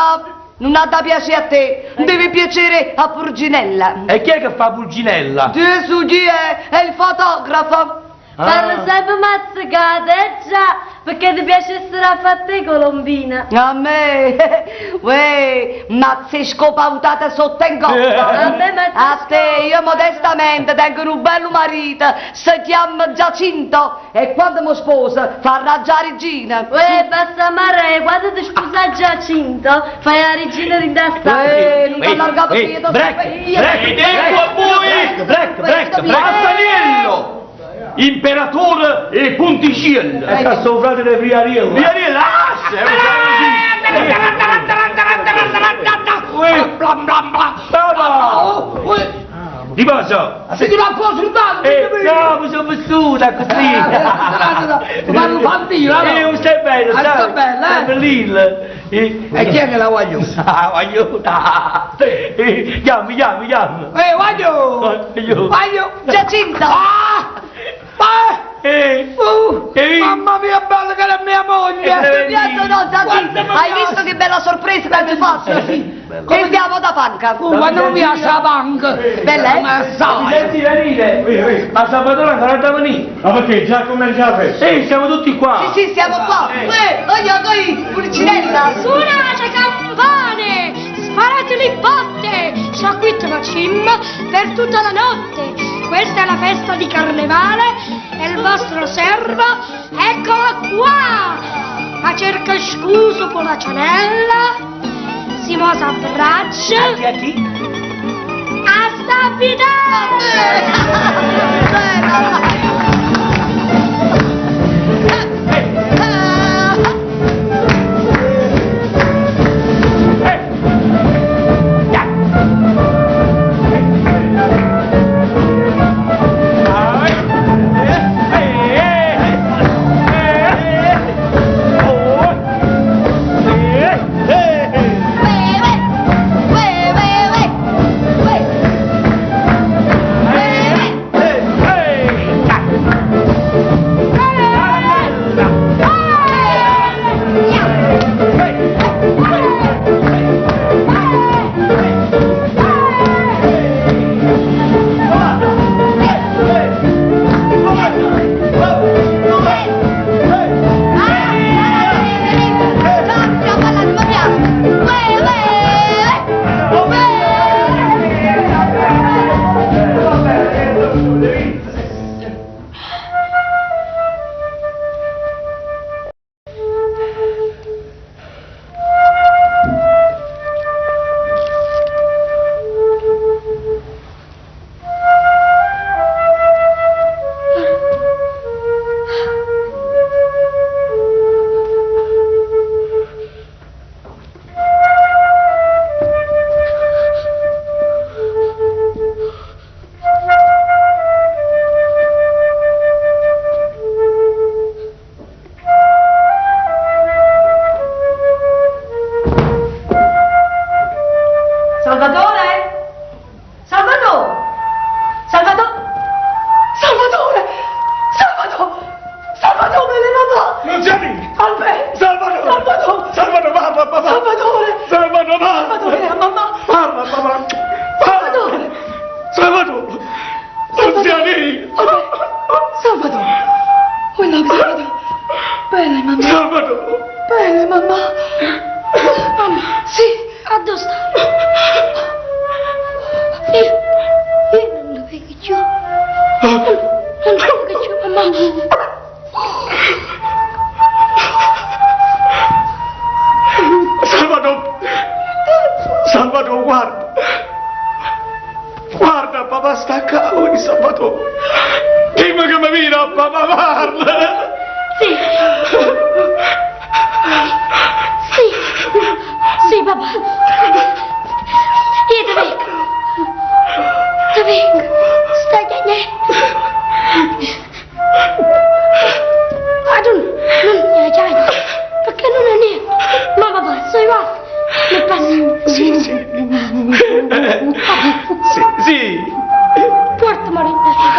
non ha da piacere a te, deve piacere a Purginella. E chi è che fa Pulcinella? Gesù, chi è? È il fotografo. Parla sempre mazzicata, già, perché ti piace essere a fatte Colombina. A me, uè, ma sei scopautata sotto in coppa. A me, ma A te, io modestamente tengo un bello marito, si chiama Giacinto, e quando mi sposa fa raggiare regina. Basta mare, quando ti sposa Giacinto, fai la regina di Dasta. Non ti allargato piede. Break! Bassaniello! Imperatore e Ponticello! E sta soffrendo di Friariello. Friariello, di cosa? Se ti la può soltanto! No, mi sono vissuta così. Ma non fa Dio, no? Non stai bene, sai? sta bene, Stai bellino. E chi è che la voglio? Aiuta! Chiami! Voglio! Giacinto! Mamma mia, bella che è la mia moglie! Ti piace o no, Giacinto? Hai visto che bella sorpresa che ti faccio? E andiamo da panca. Quando mi piace la panca! Bella, Ma Mi sai! senti venire? Ma Salvatore ancora da venire? Ma perché? Già comincia la festa? Sì, siamo tutti qua. Sì, siamo qua. Noi, Pulcinella. Suonate campane, sparate le botte, sciacquite la cimma per tutta la notte. Questa è la festa di carnevale e il vostro servo, eccola qua. Ma cerca scuso con la cianella, si mosa a braccia. A chi? A mia! Salvatore! Oh no, Salvatore! Bene, mamma! Salvatore! Bene, mamma! Mamma! Sì, addosso sta? Io non lo vedo più! Non lo vedo più, mamma! Salvatore, guarda! Guarda, papà sta a cavoli, Salvatore! Dimmi che mi viene a papà, parla! Sì! Sì, papà! Io ti vengo! Stai chiamando! Ma tu non mi hai perché non è niente! Ma papà, sei qua! Mi passa! Sì! Sì! Portamelo in casa!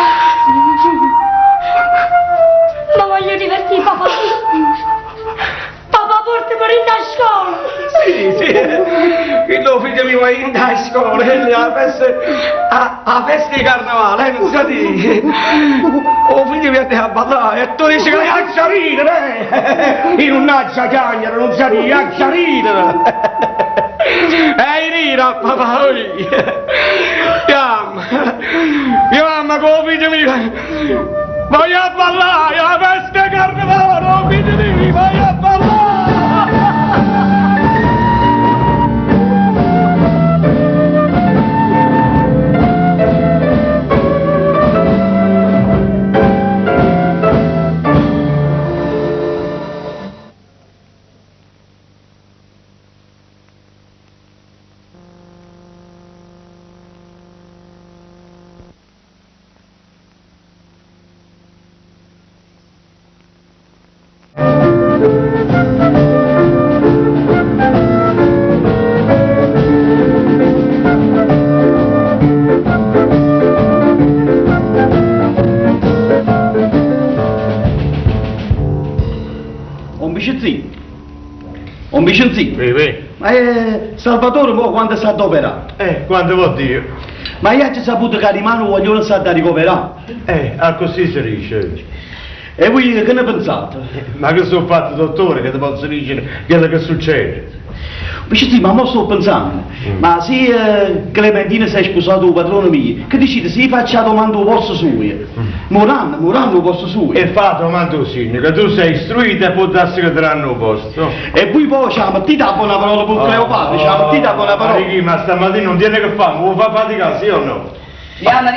Ma voglio divertirmi, papà! Papà, portamelo in scuola! Sì! Il tuo figlio mi vuoi andare a scuola, a festa di carnevale, non so dire! Oh, figlio mi ha detto a ballare e tu dici che hai a ridere! Io non faccio chiagliere, non so dire, a ridere! Ehi, rira, papà, oi! Mia mamma, come figlio mi voglio a ballare, a festa di carnevale, oh, figlio mi voglio a ballare! Un vicenzino? Ma Salvatore mo quando sta ad operare? Quando vuol dire? Ma io ho saputo che rimane un vogliono sta da ricoverare. Così si dice. E voi che ne pensate? Ma che sono fatto, dottore, che ti posso dire quello che succede? Vicenzino, ma mo sto pensando, ma se Clementina si è sposato con padrone mio, che decide se gli faccia la domanda al posto suo? Moranno al posto suo. E fa la domanda così, che tu sei istruito e può darsi che daranno al posto. E poi poi c'è la mattina buona parola per Cleopatra, c'è la mattina buona parola. Ma stamattina non tiene che fa, vuoi far faticare, sì o no? Andiamo,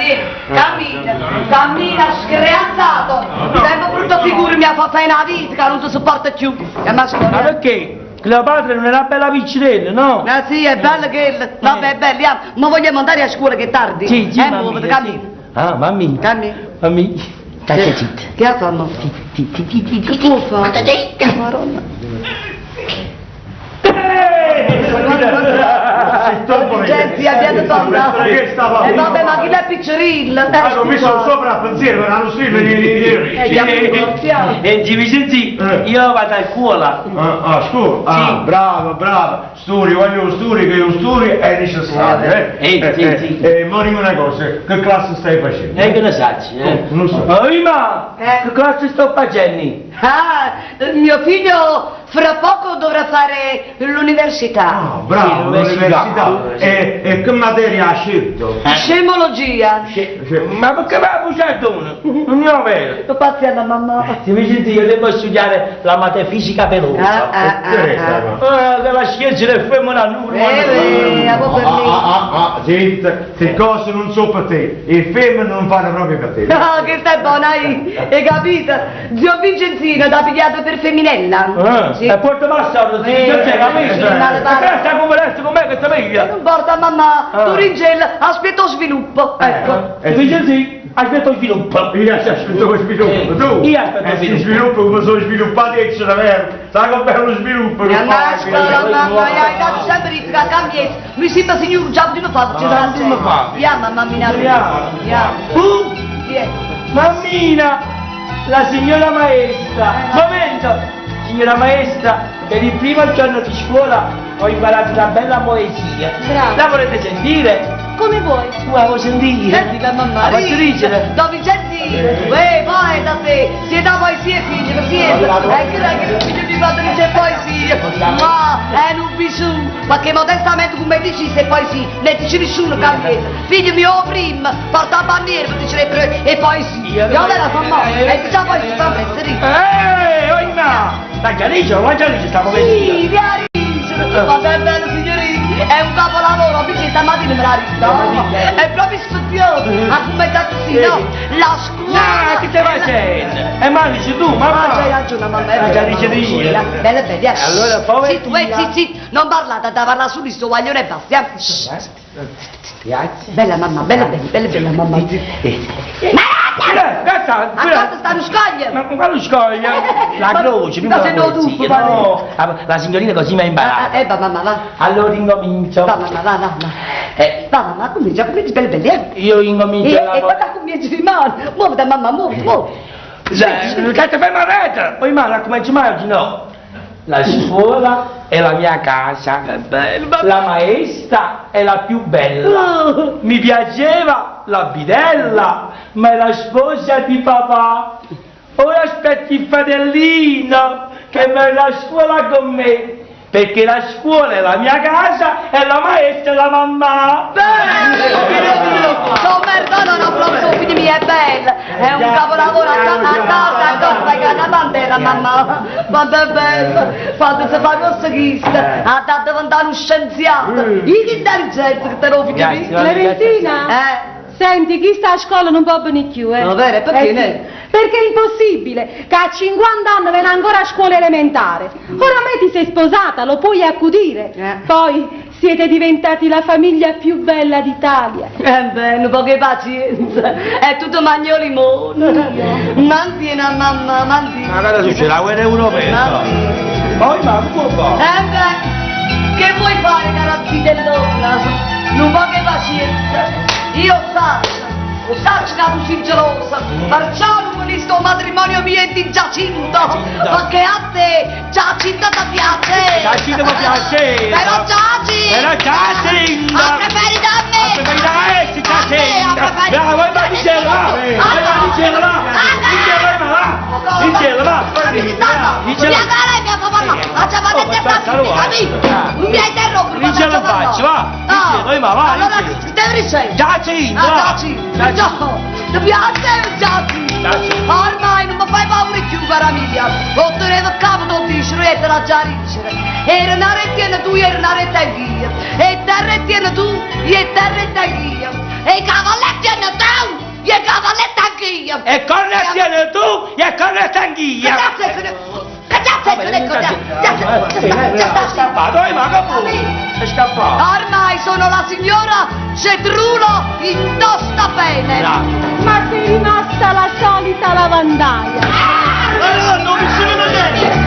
vieni, cammina screanzato. Tempo brutto figura mi ha fatto una vita che non ti sopporta più. Ma perché? Cleopatra non è una bella piccinella, no? Ah sì, è bella che... Vabbè, è bella, ma vogliamo andare a scuola che è tardi? Sì, cammina. Ah, mammi. Cammina. Mammi. Stai zitta. Che altro hanno? Che tuo fa? Maronna. Gente, abbiate paura. E vabbè, ma chi l'è piccerilla? Ma mi sono sopra a pensiero, ma non si E Vicenzì, io vado a scuola. A scuola? Ah, bravo. Studi, voglio studi, che io studi è necessario, E morimi una cosa, che classe stai facendo? Che ne sai? Non so. Ma che classe sto facendo? Ah, mio figlio fra poco dovrà fare l'università. Ah, bravo, l'università. E che materia ha scelto? Scemologia. Ma perché mi ha usato uno? Non ne ho vero. Sto paziendo, mamma. Se mi senti, io devo studiare la matefisica pelosa. La scienza del femminile numero. Se cose non so per te, e femmine non fanno proprio per te. Ah, che stai buona, hai capito? Zio Vincenzino t'ha pigliato per femminella. Sì. E porta massa, non sei capisci? Stai come resti con me che ti piglia. Non importa, mamma, tu Ringel, aspetto sviluppo. Ecco. Sì, aspetto sviluppo. Io aspetto lo sviluppo, tu? Io aspetto sviluppo come sono sviluppato e ce l'avevo. Sai che bello sviluppo che fai? Mamma, hai dato sempre il cambiare. Mi sembra signor già prima fatto. Andiamo, mammina. Mammina, la signora maestra. Momento. Signora maestra, per il primo giorno di scuola ho imparato una bella poesia. Bravo. La volete sentire? come vuoi. La vuoi sentire? Senti la mamma, La posso dire? Devi sentire, poi da te, siete da poesia figlia, che siete? Che figlio di padre dice poesia, ma è un bisù, perché modestamente come dici se poesia, ne dice nessuno cambiare. Figlio mio prima, porta la bandiera per dire e poesia. Io ve la mamma, e già poesia fa essere. Oina! La Giarice, la Giarice stavo vedendo. Sì, Giarice, ma è bello signorino, è un capolavoro, perché stamattina me l'ha visto, è proprio spazioso, ha commentato sì, no? La scuola! Che te vai facendo? E mangi tu, mamma! C'hai ragione, mamma, La Giarice di ieri. Bella, bella. Allora, poverina. Sì, non parlate, da parlare su questo guaglione e basta. Grazie. Bella mamma, bella mamma. Accorda sta scoglia! Ma quale scoglia? La croce, Ma se no tu, no, la signorina così mi ha imparato. Va mamma, va. Allora incomincio. Va mamma, va. Va mamma, comincia, bella. Io incomincio E guarda comincia di mano. Muoviti mamma, muoviti. Che te fai marretta? Poi ma come ci mangi, no? La scuola è la mia casa, la maestra è la più bella, mi piaceva la bidella, ma è la sposa di papà. Ora aspetti il fratellino che verrà a scuola con me, perché la scuola è la mia casa e la maestra è la mamma. Sono perdono, non proprio, figli miei, è bella. È un capolavoro a una bandera, mamma. Quanto è bello. Quando si fa questo chiste, ha dato diventare uno scienziato. Intelligente che te lo figli miei. Clementina? Senti, chi sta a scuola non può venire più, No, vero, perché? Perché è impossibile, che a 50 anni viene ancora a scuola elementare. Oramai ti sei sposata, lo puoi accudire. Poi siete diventati la famiglia più bella d'Italia. Bene, poche pazienza. È tutto magno limone. Mantina, mamma, mantina. Ma cosa succede? La guerra europea? Poi ma come fa? Che vuoi fare, cara figlia donna? Non poche pazienza. Io saccio che tu sei gelosa, perciò non mi sto matrimonio mio e di Giacinto, perché a te Giacinto ti piace. Giacinto mi piace. Però Giacinto. A preferire da me. A preferire da essi, Giacinto. Bravo, vai va, dicelo, va. Dicelo, va. Dicelo, va. Dicelo. Mia papà, a ciabatte te faccio, mi hai interrotto. Dicelo faccio, va. Dicelo, va. Allora, devi ricevere. Giacinto. Giacinto. Ti piace Giacinto? Ormai non mi fai paura più, cara mia. Ho tenuto il capo tutti i e te la già ricere. Era una rettiena tu, era una retta anch'io. E te rettiena tu, e te retta anch'io. E i cavalletti hanno tu, e i cavalletti anch'io. E correttiene tu, e corretta anch'io. È scappato, ma che è scappato. Ormai sono la signora Cedrulo in tosta bene. Ma sei rimasta la solita lavandaia. Non mi si vede.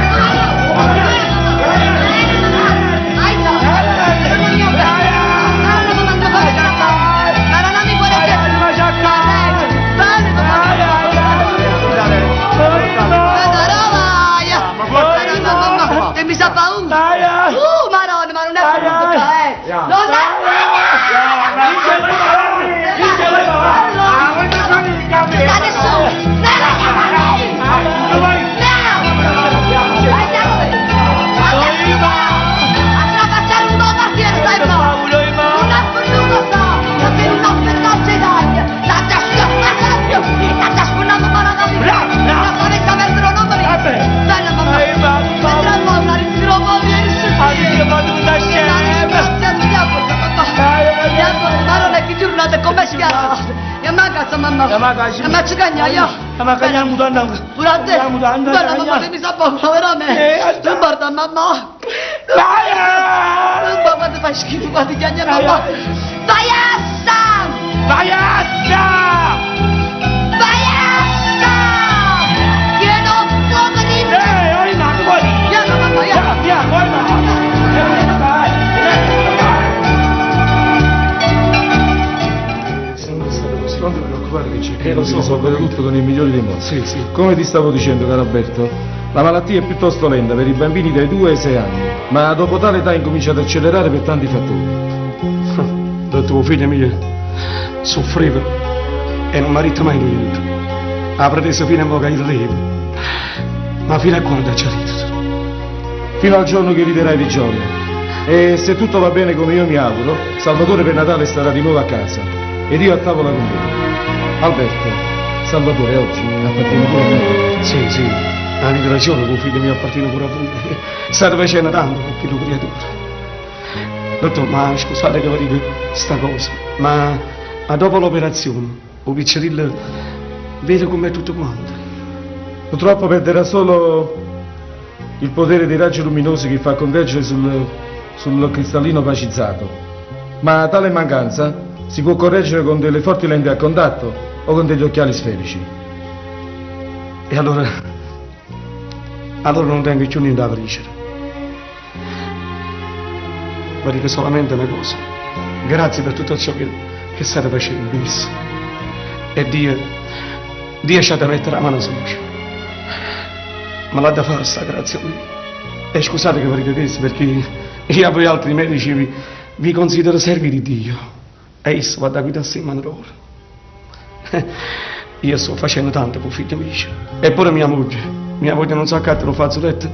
Che mi sa paura. Maronna, ma non è brutta, Non è come spiace? E ma casa mamma. Ma ci cagna io. Ma cagna mutanda. Durante. Bella mamma che mi sa poco, veramente. Tu guarda mamma. Vai! Quando fai schifo quando ti cagna mamma. Vaiassa! Vaiassa! Vaiassa! Che non può venire. Oi ma fuori. Via mamma, via, oi ma. Non ti preoccupare che cercheremo di risolvere tutto con il migliore dei modi. Sì. Come ti stavo dicendo, caro Alberto, la malattia è piuttosto lenta per i bambini dai 2 ai 6 anni, ma dopo tale età incomincia ad accelerare per tanti fattori. tua figlia mia soffriva e non mi ha detto mai niente. Ha preteso fino a mo' che io ma fino a quando ci ha detto? Fino al giorno che riderai di gioia. E se tutto va bene come io mi auguro, Salvatore per Natale starà di nuovo a casa ed io a tavola con lui. Alberto, Salvatore oggi appartiene pure a me. Sì, avete ragione, tuo figlio mio appartiene pure a voi. State facendo tanto per quella creatura. Dottor, ma scusate che vi dico sta cosa, ma dopo l'operazione, o piccerello vede com'è tutto quanto. Purtroppo perderà solo il potere dei raggi luminosi che fa convergere sul cristallino opacizzato. Ma tale mancanza si può correggere con delle forti lenti a contatto o con degli occhiali sferici. E allora non tengo più niente da vincere. Ma dico solamente una cosa. Grazie per tutto ciò che state facendo, Miss. E Dio ci ha da mettere la mano su me. Ma l'ha da fare sta grazia a lui. E scusate che vi ripetessi perché io a voi altri medici vi considero servi di Dio. E esso va da guida assieme a loro. Io sto facendo tanto per figlio mio. Eppure mia moglie non sa che lo fazzoletto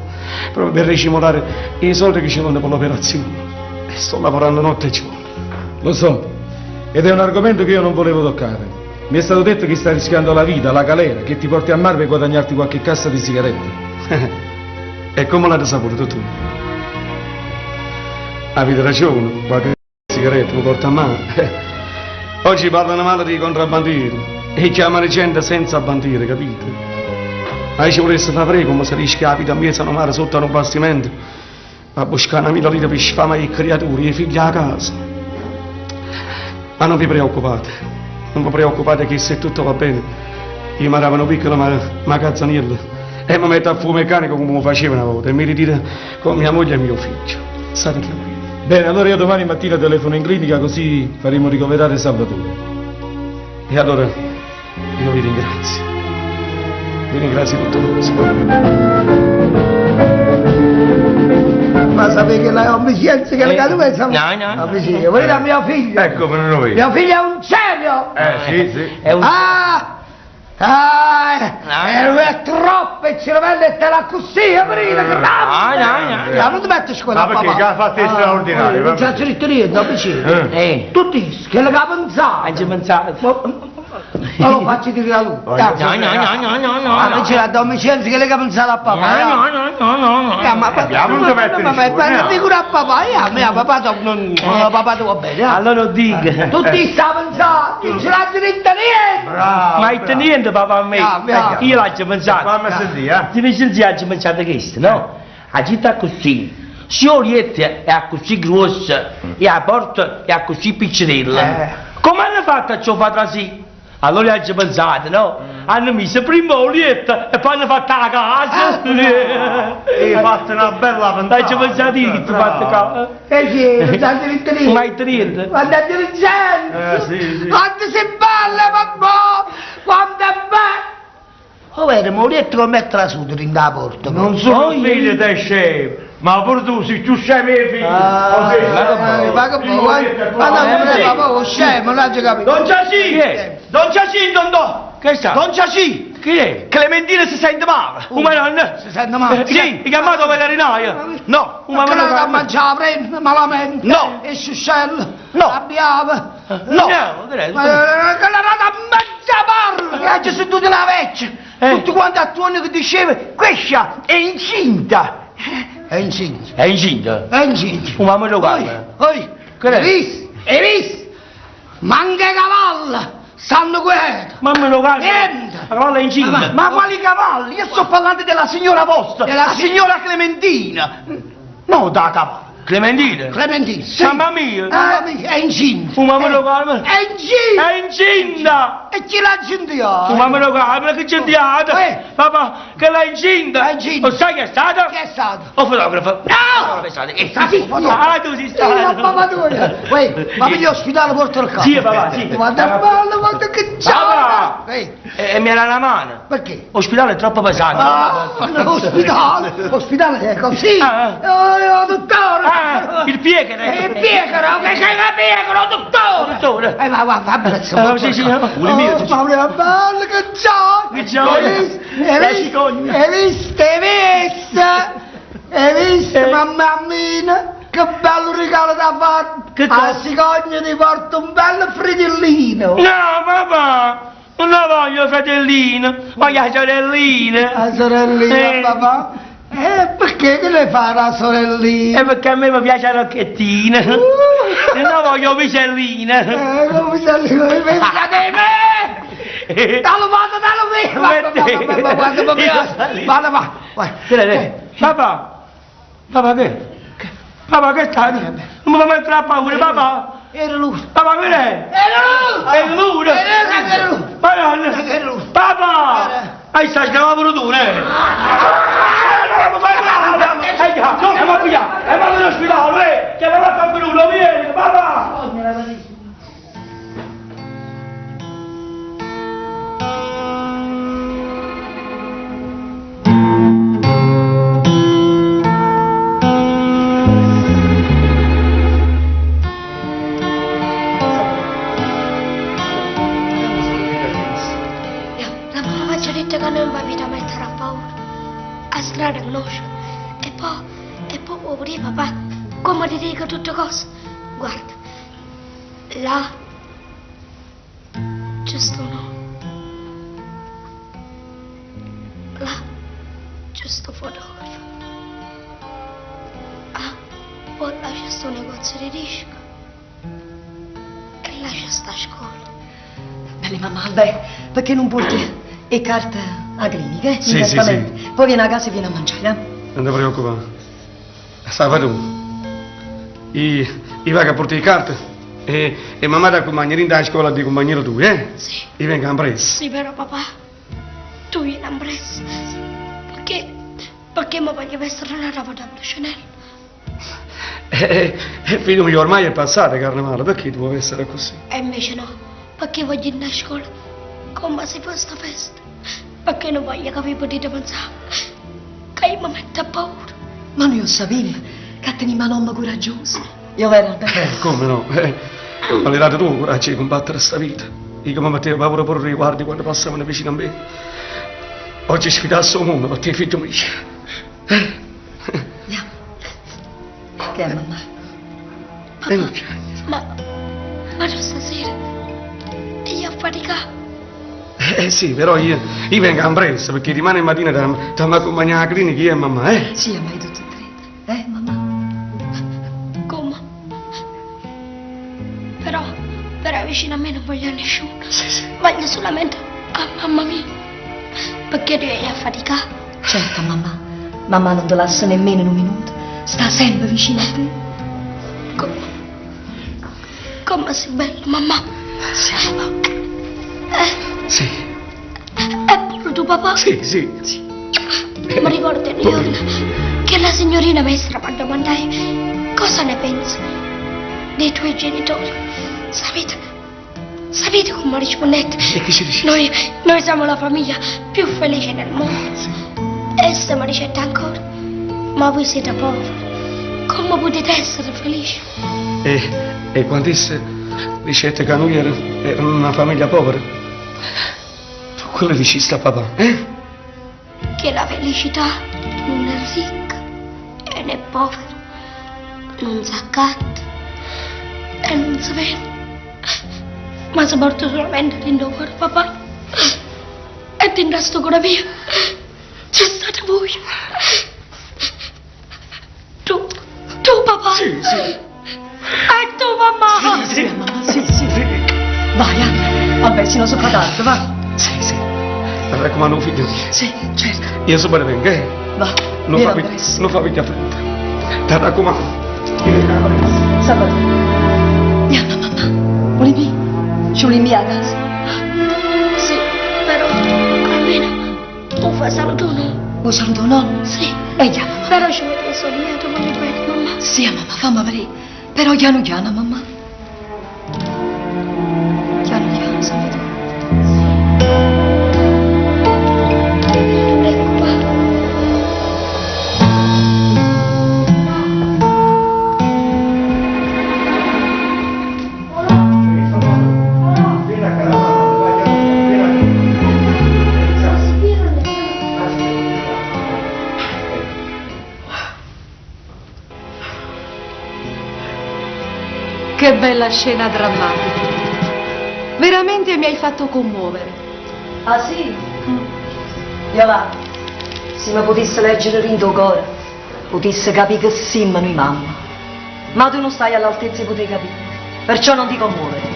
proprio per ricimolare i soldi che ci danno per l'operazione. E sto lavorando notte e giorno. Lo so, ed è un argomento che io non volevo toccare. Mi è stato detto che stai rischiando la vita, la galera, che ti porti a mare per guadagnarti qualche cassa di sigarette. E come l'hai saputo tu? Avete ragione, qualche sigaretta mi porta a mare. Oggi parlano male di contrabbandieri e chiamano gente senza bandiere, capite? Ma ci volesse fare prego come se rischia la vita mia a mare sotto un bastimento a buscare una 1000 lire per sfamare i creatori e i figli a casa. Ma non vi preoccupate. Non vi preoccupate che se tutto va bene, io mi davo una piccola magazzaniella e mi metto a fuoco meccanico come lo facevo una volta e mi ritiro con mia moglie e mio figlio. State tranquilli. Bene, allora io domani mattina telefono in clinica così faremo ricoverare Salvatore. E allora io vi ringrazio. Vi ringrazio di tutto. Ma sapete che la omniscienza che le cadute sono... No. Volete a mio figlio? Ecco, me lo vedo. Mio figlio è un genio! Sì. È troppo il cervello e te la così, aprite, grande! No. Non ti metti a scuola, Ma perché che ha fatto straordinario? Non c'è scritto niente, vicino. Tu dici che le capanzate. Hai già pensato? Ma lo faccio dire a lui. No. Ma non c'è la domicienza che le capanzate a papà. No. Ma non dico a papà, a me a papà tu va bene. Allora dica. Tutti sta pensando, non ce l'ha diritto niente. Ma hai niente papà a me. Io l'ho già pensato. Fammi sentire, Ti mi senti già pensato questo, no? La città così. Se l'orietta è così grossa e la porta è così piccerella. Come hanno fatto a ciò fare così? Allora hanno pensato, no? Hanno messo prima l'orietta e poi hanno fatto la casa. hai fatto una bella pensata. Hai già pensato io che ti ho fatto casa? Sì, non c'è diritto niente. Ma hai niente? Quando è dirigente. Sì. Quando si balla, papà. Quando è bello. Oh, vero, ma l'orietta lo metterà su dentro la porta. Non sono figlio te scemo, ma pure tu sei più scemo e figlio. Ma che poi, ma scemo, non c'è capito. Don Giacinto! Don Giacinto, no! Che sta? Don Giacinto! Chi è? Clementina si sente male! Come non? Si sente male? Sì, hai chiamato veterinaria? No! Ma che la mangiava, prende malamente? No. E suscello? No. Abbiava? No! Ma che la rata mangia parla! Che ha sentito la vecchia! Tutti quanti attorno che diceva, questa è incinta! È incinta! È incinta? È incinta! Come me lo guarda? Hai visto? Manca cavallo! Stanno quieto! Ma me lo guarda? Niente! La cavalla è incinta! Ma quali cavalli? Io sto parlando della signora vostra! La signora Clementina! No, da cavallo! Clementina? Clementina, sì! Mamma mia! È incinta! Ma me lo guarda? È incinta! È incinta! E chi l'ha incinta? Ma me lo guarda? Che c'entriata? Papà, che l'ha incinta? È incinta! Lo sai che è stata? Chi è stato? O fotografo? No! Tu sei stato! Papà tu! Ma per l'ospedale porto il capo! Sì, papà, sì! Guarda bello, guarda che ciao! E mi era la mano! Perché? L'ospedale è troppo pesante! Ospedale è così! Dottore! Ah, il piegere. Il piegaro, che è il piegaro, dottore? Dottore. Va, Sì, sì. ma una bella che c'ho! Che c'ho? La cicogna. Hai visto, mamma mia? Che bello regalo da fare! Che A cosa? cicogna ti porto un bello fritellino! No, papà, non la voglio fratellino, voglio la sorellina. La sorellina, papà? Perché che le fa la sorellina? E perché a me mi piace la rocchettina. E non voglio pisellina. Come sta lì? Pescate me! Dallo vado, vai! Papà che? Papà che sta? Non mi fa mettere a paura, papà? Era lui! Papà che è? È lui! Era lui! Madonna! Papà! Hai sta sgravando tu, Andiamo via! E vado all'ospedale, che non fa venuto, vieni, papà! La mamma ci ha detto che non va vita a mettere a paura. A strada conosce. E poi pure papà, come ti dico tutte cose. Guarda, là c'è sto no. Là c'è sto fotografo. Ah, poi là c'è sto negozio di disco. E là c'è sta scuola. Bene, mamma, beh, perché non porti le carte a clinica, in Sì, testamento? sì. Poi vieni a casa e vieni a mangiare, eh? Non ti preoccupare. Sai tu. Io vado a portare le carte e mamma ti accompagnerà da scuola di compagnero tu, eh? Sì. Io vengo a preso. Sì, però papà, tu vieni a preso. Perché mi voglio vestire una roba da Chanel. Figlio mio, ormai è passata carnevale, perché tu vuoi essere così? E invece no, perché voglio andare a scuola come se fosse una festa. Perché non voglio che vi potete pensare che io mi metto a paura. Ma noi lo sappiamo, che teniamo una nonna coraggiosa. Io veramente... Come no? Ma l'hai dato tu coraggio di combattere questa vita. Io mi mettevo paura pure riguardi quando passavano vicino a me. Oggi sfidassi il mondo per te, figlio mio. Andiamo. Che è, mamma? Ma già stasera io affaticato. Sì, però io vengo a presto perché rimane mattina da mi accompagnare alla clinica io e mamma, eh? Sì, mai tutti e tre. Mamma? Come? Però vicino a me non voglio nessuno. Sì. Voglio solamente a mamma mia. Perché devi affaticare. Certo, mamma. Mamma non ti lascia nemmeno in un minuto. Sta sempre vicino a te. Come sei bello, mamma. Sì, mamma. Sì. E pure tu, papà? Sì. Mi ricordo il giorno che la signorina maestra mi ha domandato cosa ne pensi dei tuoi genitori. Sapete come rispondete? E che ci dici? Noi siamo la famiglia più felice del mondo. Sì. E se mi dicete ancora, ma voi siete poveri, come potete essere felici? E quando dicete che noi erano una famiglia povera, tu quello dici sta papà, eh? Che la felicità non è ricca e né povera, non si accatta e non si vede, ma si porta solamente dentro il cuore, papà. E dentro sto cuore mio c'è stato voi. Tu papà. Sì. E tu mamma. Sì, mamma, sì. Vai, vabbè, se non so tardi, va. Sì. Mi raccomando, figlio mio. Sì, certo. Io so bene venga, eh? Va, Non vieni fa a presto. non fa picchia fretta. Ti raccomando. Sabato. Andiamo, mamma. Volemi? Ci volemi a casa? Sì, però almeno tu fai saluto no? Vuoi saluto nonno? Sì. E andiamo, mamma. Però ci vedi sognato con il bene, mamma. Sì, mamma, fammi vedere. Però piano, mamma. Piano, sabato. Che bella scena drammatica. Veramente mi hai fatto commuovere. Ah sì? Yolanda, se mi potesse leggere rindo cuore, potesse capire che siamo noi mamma. Ma tu non stai all'altezza di poter capire, perciò non ti commuovere.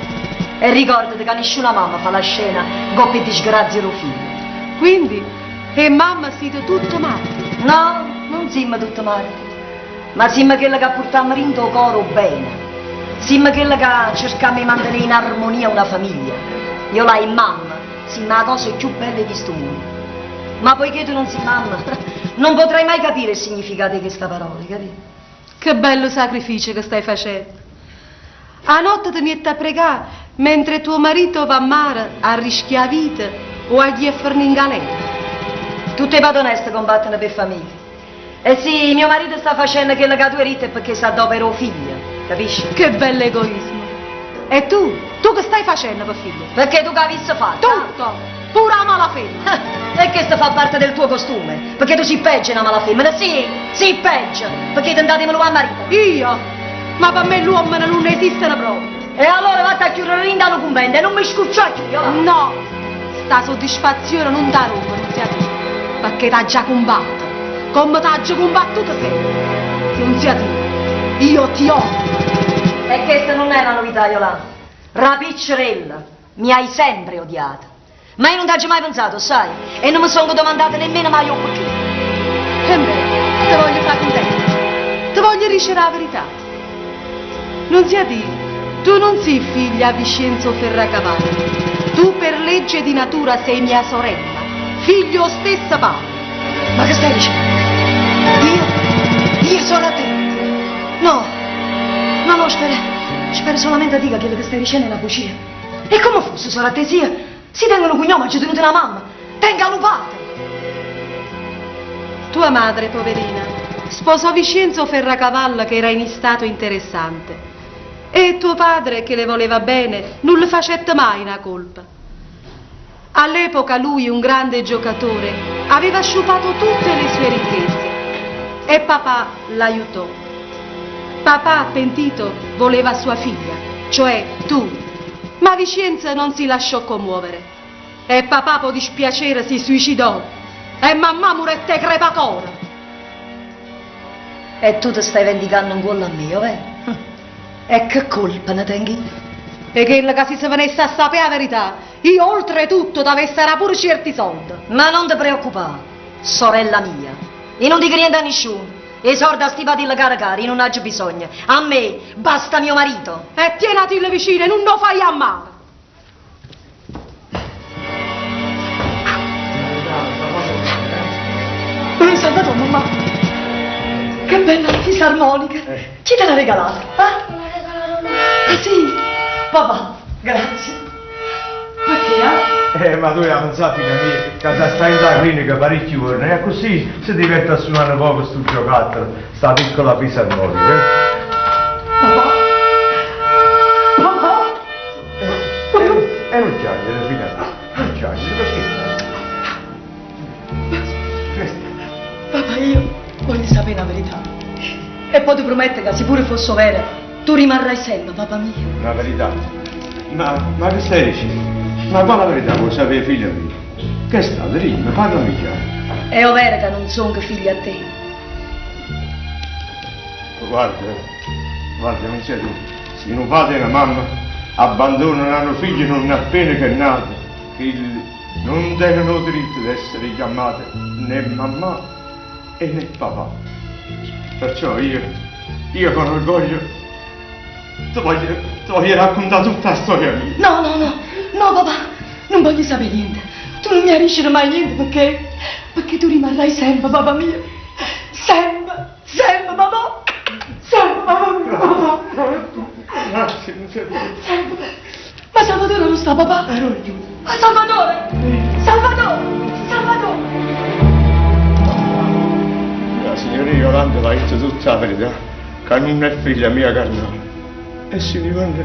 E ricordati che nessuna mamma fa la scena coppia di disgrazia lo figlio. Quindi, e mamma siete tutto matti? No, non siamo tutti matti, ma siamo quella che portiamo rindo cuore bene. Siamo quella che cerchiamo di mantenere in armonia una famiglia. Io la e mamma, siamo la cosa più bella di questo mondo. Ma poiché tu non sei mamma, non potrai mai capire il significato di questa parola, capito? Che bello sacrificio che stai facendo. A notte ti metti a pregare mentre tuo marito va a mare a rischiare la vita o a ghieffarne in galera. Tutte le padronesse combattono per famiglia. E sì, mio marito sta facendo quello che tu eri perché sa dove ero figlia. Capisci? Che bello egoismo. E tu? Tu che stai facendo per figlio? Perché tu che avessi fatto? Tutto! Pure la malafemmina! E questo fa parte del tuo costume. Perché tu sei peggio una malafemmina. Sì, sei peggio. Perché ti andatemelo a marito. Io? Ma per me l'uomo non esistono proprio. E allora vatti a chiudere l'inda convento e non mi scucciacchi, io. No! Sta soddisfazione non da Roma, non sia tu. Perché t'ha già combattuto. Come t'ha già combattuto sempre. Non sia tu. Io ti odio. E questa non è una novità, Yolanda. Rapiccerella, mi hai sempre odiata. Ma io non t'ho mai pensato, sai? E non mi sono domandata nemmeno mai io perché. E beh, ti voglio fare contenta. Ti voglio ricevere la verità. Non sia dire, tu non sei figlia di Vincenzo Ferracavallo. Tu per legge di natura sei mia sorella, figlio stesso padre. Ma che stai dicendo? Io sono a te. No, spero solamente a dire che quello che stai dicendo è una bugia. E come fosse solo a te sia? Si tengono cognome, ha tenuto una mamma. Tenga un padre. Tua madre, poverina, sposò Vincenzo Ferracavallo che era in stato interessante. E tuo padre, che le voleva bene, non le facette mai una colpa. All'epoca lui, un grande giocatore, aveva sciupato tutte le sue ricchezze. E papà l'aiutò. Papà, pentito, voleva sua figlia, cioè tu. Ma Vincenzo non si lasciò commuovere. E papà, per dispiacere, si suicidò. E mamma morette crepatore. E tu ti stai vendicando un quello a me, vero? E che colpa ne tengi? E che se si venisse a sapere la verità, io oltretutto t'avessero pure certi soldi. Ma non ti preoccupare, sorella mia. Io non dico niente a nessuno. I soldi a sti patilli cari, non ho bisogno. A me basta mio marito. E tienati vicino e non lo fai a male. Salvatore, mamma. Che bella fisarmonica. Chi te l'ha regalata? Ah sì, papà, grazie. Perché? Ma tu hai pensato, figlia mia, che stai in da clinica parecchi giorni, e così si diventa a suonare poco sto giocattolo, sta piccola fisarmonica. Papà? E non piangere, figlia mia, non piangere, perché? Papà, io voglio sapere la verità. E poi ti prometto che se pure fosse vera, tu rimarrai sempre, papà mio. La verità? Ma che stai dicendo? Ma quale verità vuoi sapere, figlia mia? Che sta, dimmi, parlami chiaro. È vero che non sono che figlia a te. Guarda, non sei tu. Se un padre e una mamma abbandonano i loro figli non appena che nati, figli non hanno diritto di essere chiamati né mamma e né papà. Perciò io con orgoglio ti voglio raccontare tutta la storia mia. No papà, non voglio sapere niente. Tu non mi arricchire mai niente perché tu rimarrai sempre, papà mio. Sempre, papà. Sempre, papà mio. Grazie, non sei tu. Sempre. Ma Salvatore non sta, papà? Ma Salvatore! La signorina Yolanda l'ha detto tutta la verità, che non è figlia mia carnale. E signore,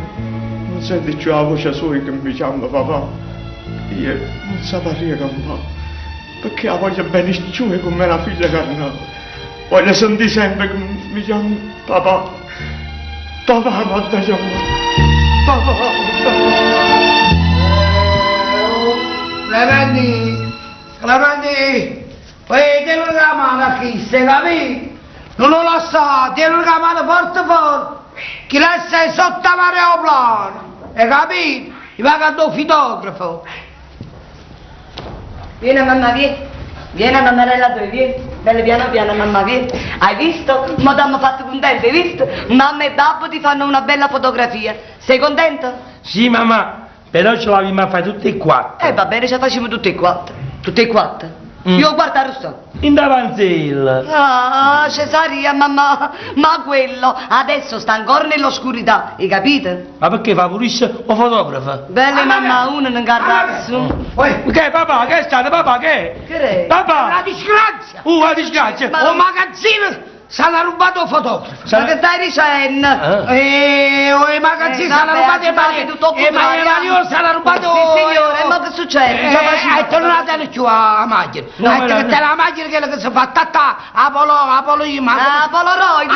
non senti più la voce sua che mi chiama papà. Io non so parlare con papà, perché la voglio benissimo come una figlia carnale. Voglio sentire sempre che mi chiama papà. Papà, ma te chiamo. Clementi, tieni la mano a chi sei, capito? Non lo so, tieni la mano forte, che lei sei sotto l'aeroplano, hai capito? Mi va a un fotografo. Vieni mamma, vieni. Vieni a mammarella tua, vieni. Belle piano piano mamma, vieni. Hai visto? Ma ti hanno fatto contento, hai visto? Mamma e babbo ti fanno una bella fotografia. Sei contento? Sì, mamma, però ce l'abbiamo a fare tutti e quattro. Va bene, ce la facciamo tutti e quattro. Tutti e quattro. Io guarda Rosso. In davanzella. Ah, Cesaria, mamma, ma quello adesso sta ancora nell'oscurità, hai capito? Ma perché favorisce o fotografa? Belle mamma, uno non carrazzo. Che papà, che è stato papà, che? Che è? Papà! Una disgrazia! Una disgrazia! Un magazzino s'hanno rubato fotografo. Ma che stai dicendo? I magazzini s'hanno rubato i mani. E ma i mani s'hanno rubato. Sì, signore, ma che succede? È tornata giù a macchina. Che te la macchina che si fa tattà Apollo io ma. Polaroid. Non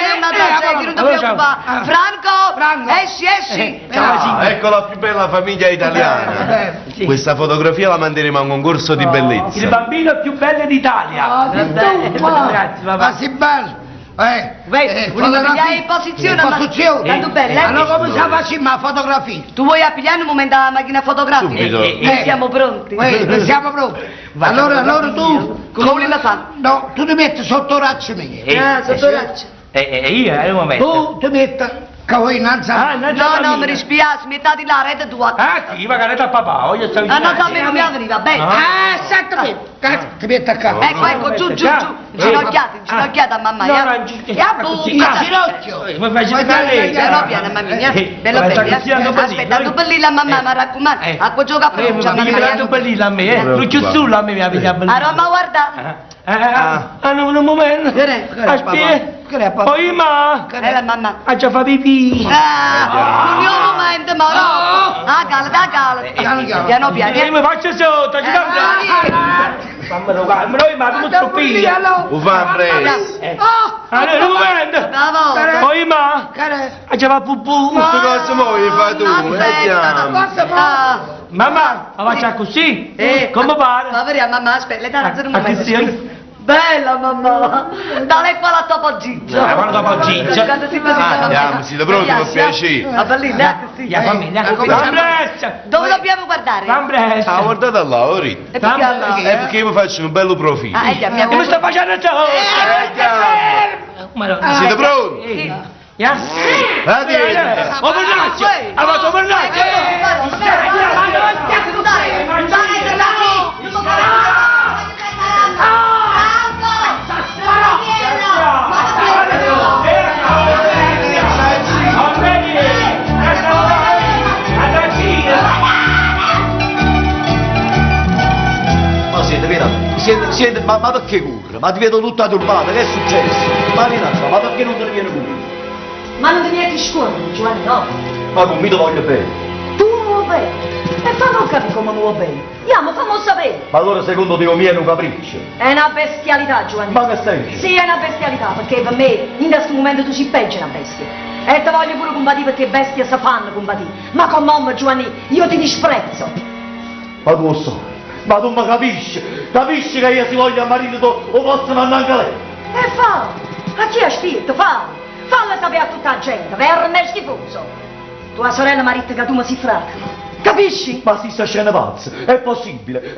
è una tragedia, non ti preoccupare. Franco, esci. Ecco la più bella famiglia italiana. Questa fotografia la manderemo a un concorso di bellezza. Il bambino più bello d'Italia. Grazie, papà. Ma si bello. Pigliare in posizione. Tanto bella, Allora come si facciamo a fotografia? Tu vuoi appigliare un momento la macchina fotografica? Subito. Siamo pronti. Siamo pronti. Allora tu... Come volete fare? No, tu ti metti sotto raccio mio. Sotto raccio. Io, un momento. Tu ti metti... Che vuoi innanzi a... No, mi dispiace, mettati la rete tua. Sì, va canetta a papà, io sto No, a me non mi arriva, bene. Senti qui. Ti metti a capo. Ecco, giù. Inginocchiate a mamma. E a buca. In ginocchio. Mi faccio vedere. Piano piano, mamma. Bello bello. Aspetta, tu bellilla a mamma, mi raccomando. Acqua gioca a pronuncia, Mi mamma. tu bellilla a me, non c'è solo a me mi avete a bellilla. A Roma, guarda. Un momento. Aspetta. Poi ma. La mamma. Ha già fatto pipì. Non è un momento, ma no. Calma. Piano piano. Mi faccio sotto, ci fammelo calmo, ma come troppia. Lo fa presto. Un momento. Bravo. Poi ma. Ha già fatto pupù. Queste cose muovi fai tu, vediamo. Mamma, la faccia così? Come pare? Povera mamma, aspetta, le dà un momento. Così? Bella mamma! Dale qua la tua poggigia! Guarda la poggigia! Andiamo, siete pronti per piacere? La bellina, sì. Dove dobbiamo guardare? Ah, guardate là, orito. E perché allora? È perché io vi faccio un bello profilo. Andiamo. Mi sto facendo ciò! Siete pronti? Sì. Adieu! Oh, mannaggia! Ha fatto mannaggia! Siete, ma perché corre? Ma ti vedo tutta turbata, che è successo? Ma vieni ma perché non te ne viene pure? Ma non devi neanche scorrere, Giovanni, no? Ma con me ti voglio bene. Tu non vuoi bene. E fammi capire come non vuoi bene. Andiamo, fammi sapere. Ma allora secondo te mio è un capriccio? È una bestialità, Giovanni. Ma che stai dicendo? Sì, è una bestialità, perché per me in questo momento tu sei peggio una bestia. E te voglio pure combattere perché bestie si fanno combattere. Ma con mamma, Giovanni, io ti disprezzo. Ma tu lo so. Ma tu mi capisci che io si voglia a marito o posso mandare anche lei? E fa, a chi ha spirito, fa. Falla sapere a tutta la gente, verme schifoso. Tua sorella marita che tu mi si fracca. Capisci? Ma si sta scena pazza, è possibile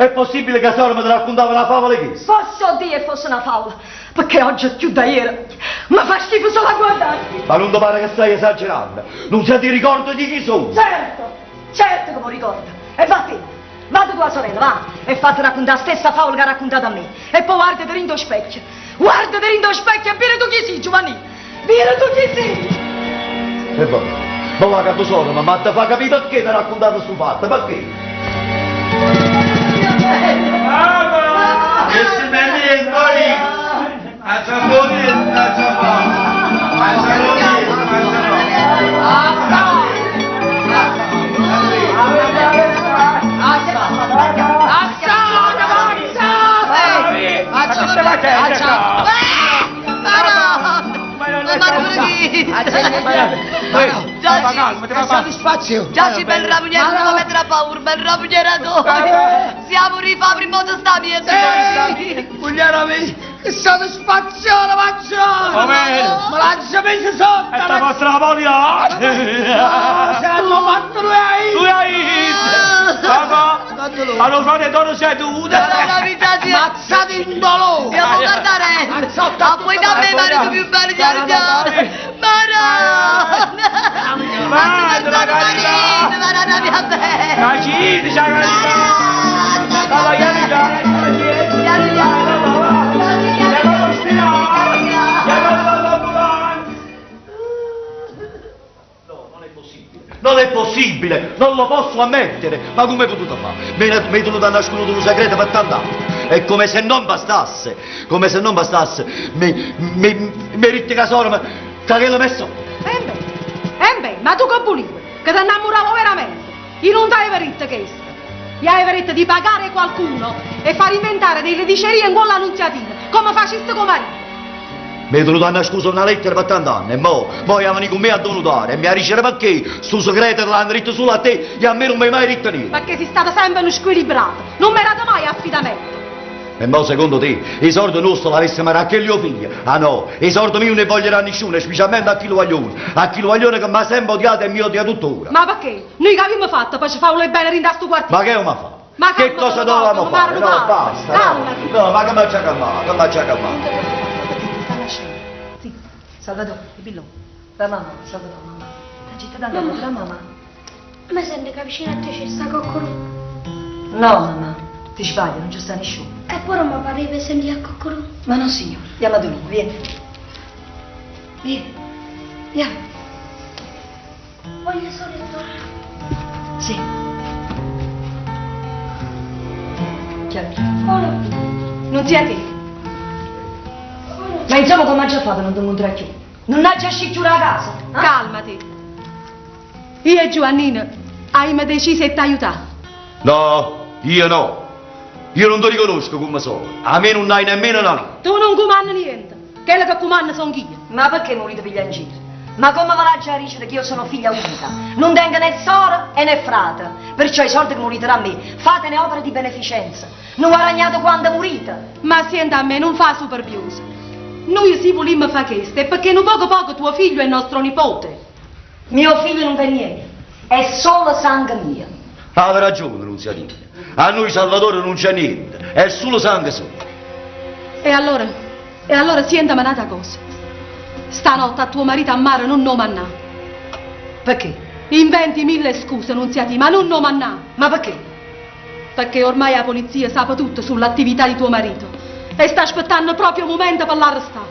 che Sora mi raccontava una favola che? Posso dire fosse una favola, perché oggi è più da ieri. Ma fa schifo solo a guardare. Ma non ti pare che stai esagerando? Non se ti ricordi di chi sono? Certo che mi ricordo. E va te. Vado tua sorella, va, e fate raccontare la stessa favola che ha raccontato a me. E poi guardate rindo specchio. Guardate rindo specchio e vieni tu chi sei, Giovanni. Vieni tu chi sei. E va, ma va capo solo, ma ti fa capire perché ti ha raccontato sto fatto, perché? Brava! Che si vede poi! A sapore, a Ma calma, che soddisfazione. Già ci bel ramuniere non mettere a paura, bel ramuniere tu. Siamo rifabri in modo sta mia. Pugliarami, che soddisfazione, maggiore. Ma lascia mesi sotto. E sta vostra voglia. Se hanno fatto lui hai. Papà, allora fate dono seduta. Mazzate in dolore. Siamo guardare. A poi da me marito più bello di Argiano. Madre, la carità. Marana mia bella. La cita, la carità. Non è possibile, non lo posso ammettere. Ma come hai potuto fare? Mi hai tenuto a nascondere un segreto per tant'anni. È come se non bastasse, mi ritti casoro, che l'ho messo. Beh, ma tu che volevi? Che ti innamoravo veramente? Io non ti avevo detto questo. Gli avevo detto di pagare qualcuno e far inventare delle dicerie in quella annunziatina, come faceste con marito. Mi hai tenuto a nascondere una lettera per tant'anni e mo venire con me a donutare e mi ha dicere perché sto segreto l'hanno ritto solo a te e a me non mi hai mai ritto niente. Perché sei stato sempre uno squilibrato, non mi erate mai affidamento. E mo secondo te i soldi nostri l'avessimo a che mio figlio? Ah no, i soldi miei non ne voglierà nessuno, specialmente a chi lo vogliono che mi ha sempre odiato e mi odia tuttora. Ma perché? Noi che abbiamo fatto per ci fare le belle rinda a sto quartiere? Ma che abbiamo fatto? Ma che cosa dovevamo fare? No, basta. Calmati. No, ma che mi c'ha calmato? Sì, Salvatore, Pillo. La mamma, Salvatore, mamma. La città d'andare, la mamma. Ma senti che vicino a te c'è sta coccolo? No, mamma, ti sbagli, non c'è sta nessuno. E poi non mi pareva sentire a coccolo. Ma no, signore, andiamo a lungo, vieni. Vieni, vieni. Voglio solo entrare. Sì. Chiaro. Ora. Non sia te. Ma insomma come ha già fatto non ti incontrare più? Non ha già uscito la casa? Calmati. Io e Giovannina abbiamo deciso di aiutare. No, io no. Io non ti riconosco come sono. A me non hai nemmeno una lì. Tu non comandi niente. Quello che comanda sono io. Ma perché morite piglia in giro? Ma come va la già dicere che io sono figlia unica? Non tengo né sora e né frate. Perciò i soldi che morite da me, fatene opere di beneficenza. Non guadagnate quando morite. Ma senta a me, non fa superbioso. Noi si volimmo fare questo, è perché non poco tuo figlio è nostro nipote. Mio figlio non è niente, è solo sangue mio. Aveva ragione, Nunziatina. A noi Salvatore non c'è niente, è solo sangue suo. E allora sientami un'altra cosa. Stanotte a tuo marito a mare non nomannà. Perché? Inventi 1000 scuse, Nunziatina, ma non nomannà. Ma perché? Perché ormai la polizia sa tutto sull'attività di tuo marito e sta aspettando proprio un momento per l'arrestare.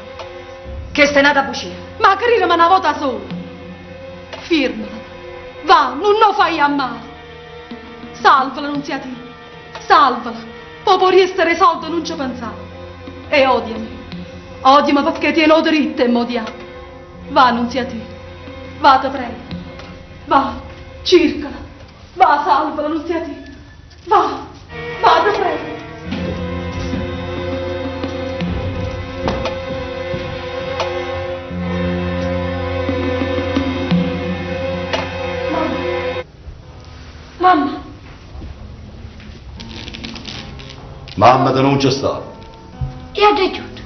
Che stai nata a bucire? Ma credimi una volta sola. Firmala. Va, non lo fai a male. Salvala, Nunziatina. Salvala. Poi può essere soldo, non ci pensare. E odiami. Odiami perché ti ho diritto e m'odiare. Va, Nunziatina. Va, te prego. Va, cercala. Va, salvala, Nunziatina. Va, te prego. Mamma. Mamma te non c'è sta. Io ti aiuto.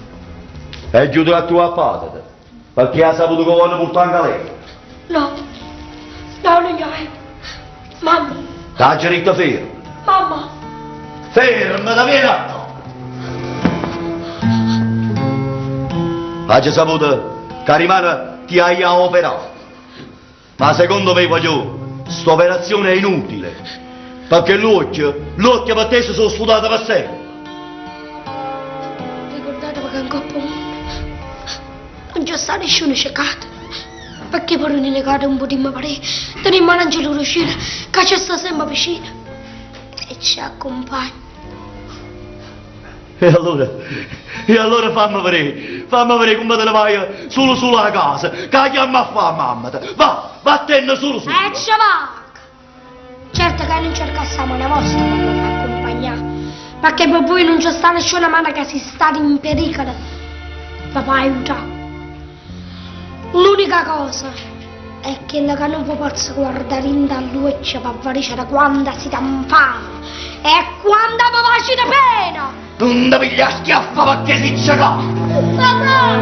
E chiudo a tua patata. Perché ha saputo che vuole portare in galera. No, non io. Mamma. T'ha diritto fermo. Mamma. Fermo, da vieni. Ha già saputo che rimane ti hai operato. Ma secondo me, voglio, sta operazione è inutile. Perché l'occhio per te si sono sfutato per sempre. Ricordate che ancora non c'è stato nessuno cercato. Perché poi non negate un po' di mio parere. Teniamo l'angelo uscire, che ci sta sempre vicino. E ci accompagna. E allora fammi vedere come te ne vai solo a casa. Che chiama a fare mamma? Vattene solo. Ci va! Certo che non cercassimo una vostra per non accompagnare. Perché per voi non c'è sta nessuna mano che si sta in pericolo. Papà aiuta. L'unica cosa è che non vi posso guardare in da luce per vedere quando si t'infama e quando vi facete pena. Non ti piglia schiaffa perché si c'è qua. Papà!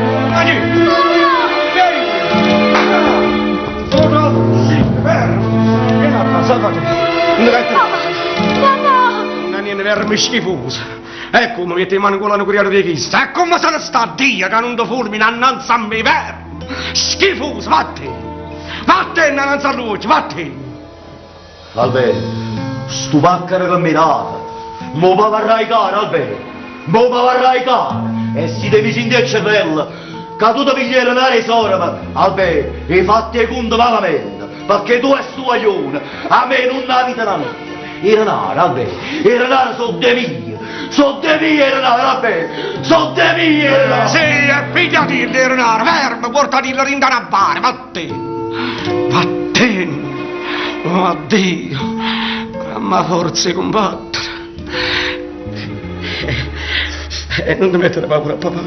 Non è verme schifosa. Ecco come mette in mano quella curiale di chista. E come se ne sta a Dio che non ti fulmina innanzi a me, verme. Schifosa, vattene. Vattene innanzi a luce, vattene. Alberto, stu paccara camminata. Mo pa varrai cara, Alberto. Mo pa varrai cara. E si devi sentire il cervello. Che tu ti pigliare una risorma. Alberto, i fatti ai conti malamente. Perché tu è stuaglione. A me non la vita da me. I renari, Alberto. I renari sono de mie. Sono de mie, renari, Alberto. Sono de mie, renari. Sì, e pigliati il renari, verme, portati il rinda a bare, vattene. Vattene. Oh, addio. Ma forza combattere. Non ti mettere paura, papà.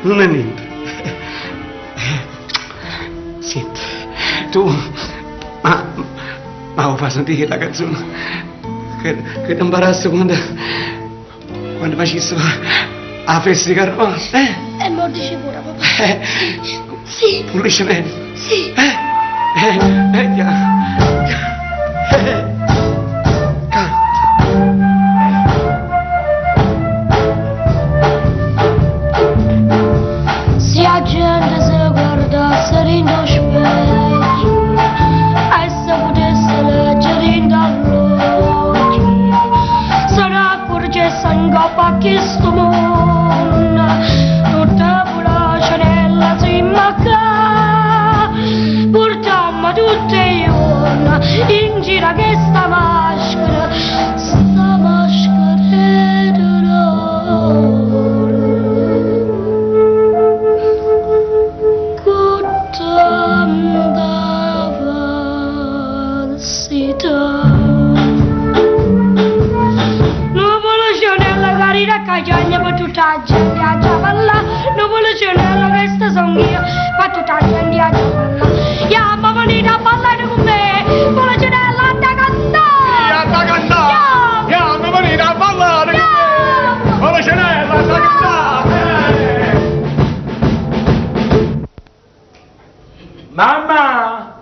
Non è niente. Senti, tu... Ma lo fai sentire la canzone che ti imbarazzo quando facessi la festa di Carnevale, E mo dici pure, papà. Sì. Pulisce bene. Sì. Già. Se a gente se guardasse rindo specchio e se potesse leggere in dall'occhio, se ne accorgesse in coppa a chi sto mondo, tutta pura cenella si immacca, portammo tutte io in giro che sta maschera è d'oro. Cagagna per tutta la gente a giavalla, non vuole cenere questa sono io, per tutta la gente a giavalla. Ya mamma venite a ballare con me, vuole cenere da cantare. Ya da cantare. Ya mamma venite a ballare con me, vuole cenere da cantare. Mamma!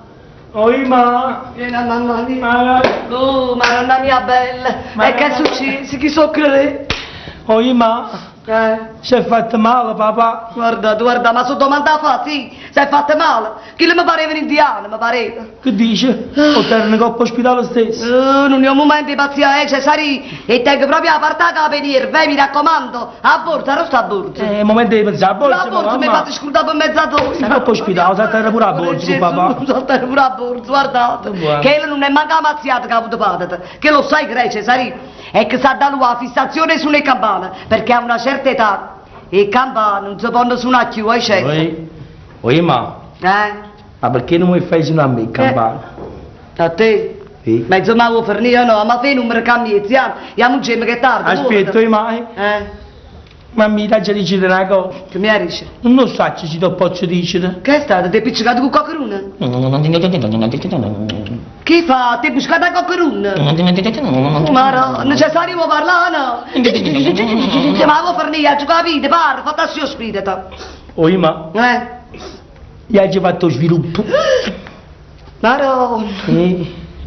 Oi ma! Vieni a mamma mia. Oh, Maronna mia bella. E che è successo? Chi so credere? Oi ma! Si è fatto male papà! Guarda, ma sono domanda fa, sì, si è fatto male. Chi mi pareva un indiano, mi pareva. Che dice? O torna coppa ospedale stesso? Non è un momento di pazienza, Cesari, e tengo proprio a partire a venire, mi raccomando, a borsa, non sta a borsa. È il momento di pensare a borsa, la borsa mi fate scrutare per mezz'ora. Sta coppa ospedale, saltare pure a borsa, papà. Saltare pure a borsa, guardate. Che non è manca mazziato che ha avuto patata, che lo sai che Cesari. E che sa da lui la fissazione sulle campane, perché a una certa età i campane non si possono suonare più, hai scelto. Oi ma, ma perché non mi fai suonare a me campane? A te? Sì. Ma insomma vuoi fornire no, ma fai numero cambiezzi, andiamo insieme che è tardi. Aspetta, oi mai? Ma mi dai già dici una cosa? Che mi dice? Non lo so se ti posso dire. Che è stato? Ti hai piccicato con coccheruna? Chi fa? Ti hai piccicato con coccheruna? Ma no, necessario vuoi parlare, no? Ma vuoi fornire, ci capite, parla, fatto spirito. Oi ma? Gli hai già fatto sviluppo? Ma no.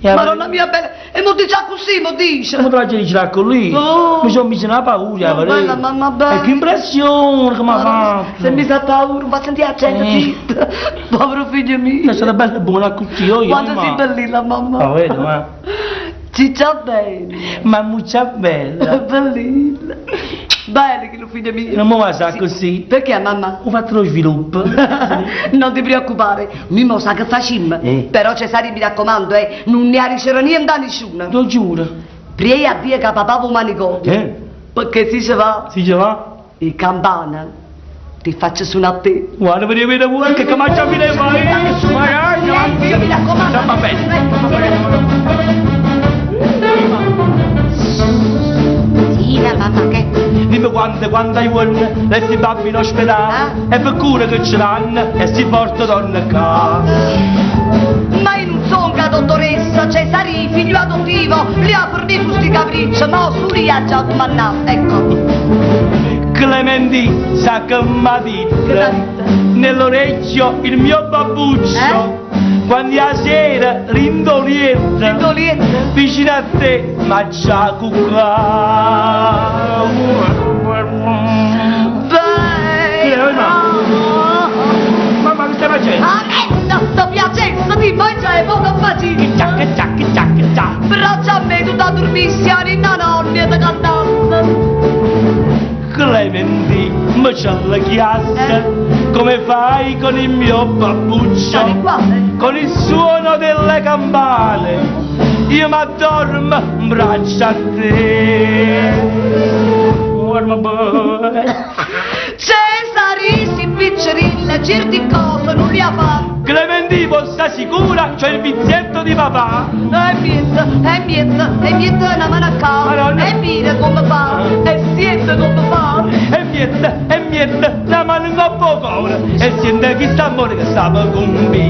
Madonna mia bella, e mo dice così, mo dice. Come te la dice con lui? Mi sono messo una paura, bella, mamma bella. E che impressione che mi ha fatto. Se mi fa paura, non fa sentire a gente, zitta. Povero figlio mio. È stata bella e buona così, io. Quando sei bellina, mamma. Ma vedi, ma. Ciccia bene. Ma muccia bella. Bellina. Bene che lo figlio mio. Non mi va sa così. Perché mamma? Ho fatto lo sviluppo. Non ti preoccupare, mi mo sa che facciamo. Però Cesare mi raccomando, non ne arriverà niente a nessuno. Lo giuro. Prima a dire che papà vuole manicomio. Perché si ci va. Si ci va? Il campana. Ti faccio suonare a te. Guarda, per vedere voi che mangia mi devo fare. Io mi raccomando. Va bene. Sì, mamma che? dimmi quando hai vuole, resti babbi in ospedale, e per cura che ce l'hanno, e si porta donna qua. Ma io non sono che dottoressa Cesari, figlio adottivo, li ha fornito questi capricci, ma su li ha già comandato, ecco. Clementi sa che m'ha detto nell'orecchio il mio babbuccio quando la sera rindolietta vicino a te mangia cucca. Mamma che stai facendo? A me sto piacendo di mangiare poco facile. Braccia a me tu da dormissi a rinna nonni da cantando. Clementi, ma c'è la chiassa, come fai con il mio babbuccio, con il suono delle campane, io mi addormo in braccio a te. Cesari si piccerilla, certi cose non li ha fatte. Clementi, sta sicura, c'è il vizietto di papà. È mietta una mano a capo, è mira come fa, e siente come fa. È mietta, la mano in coppa cuore, e siente chi sta amore che sta per convivere.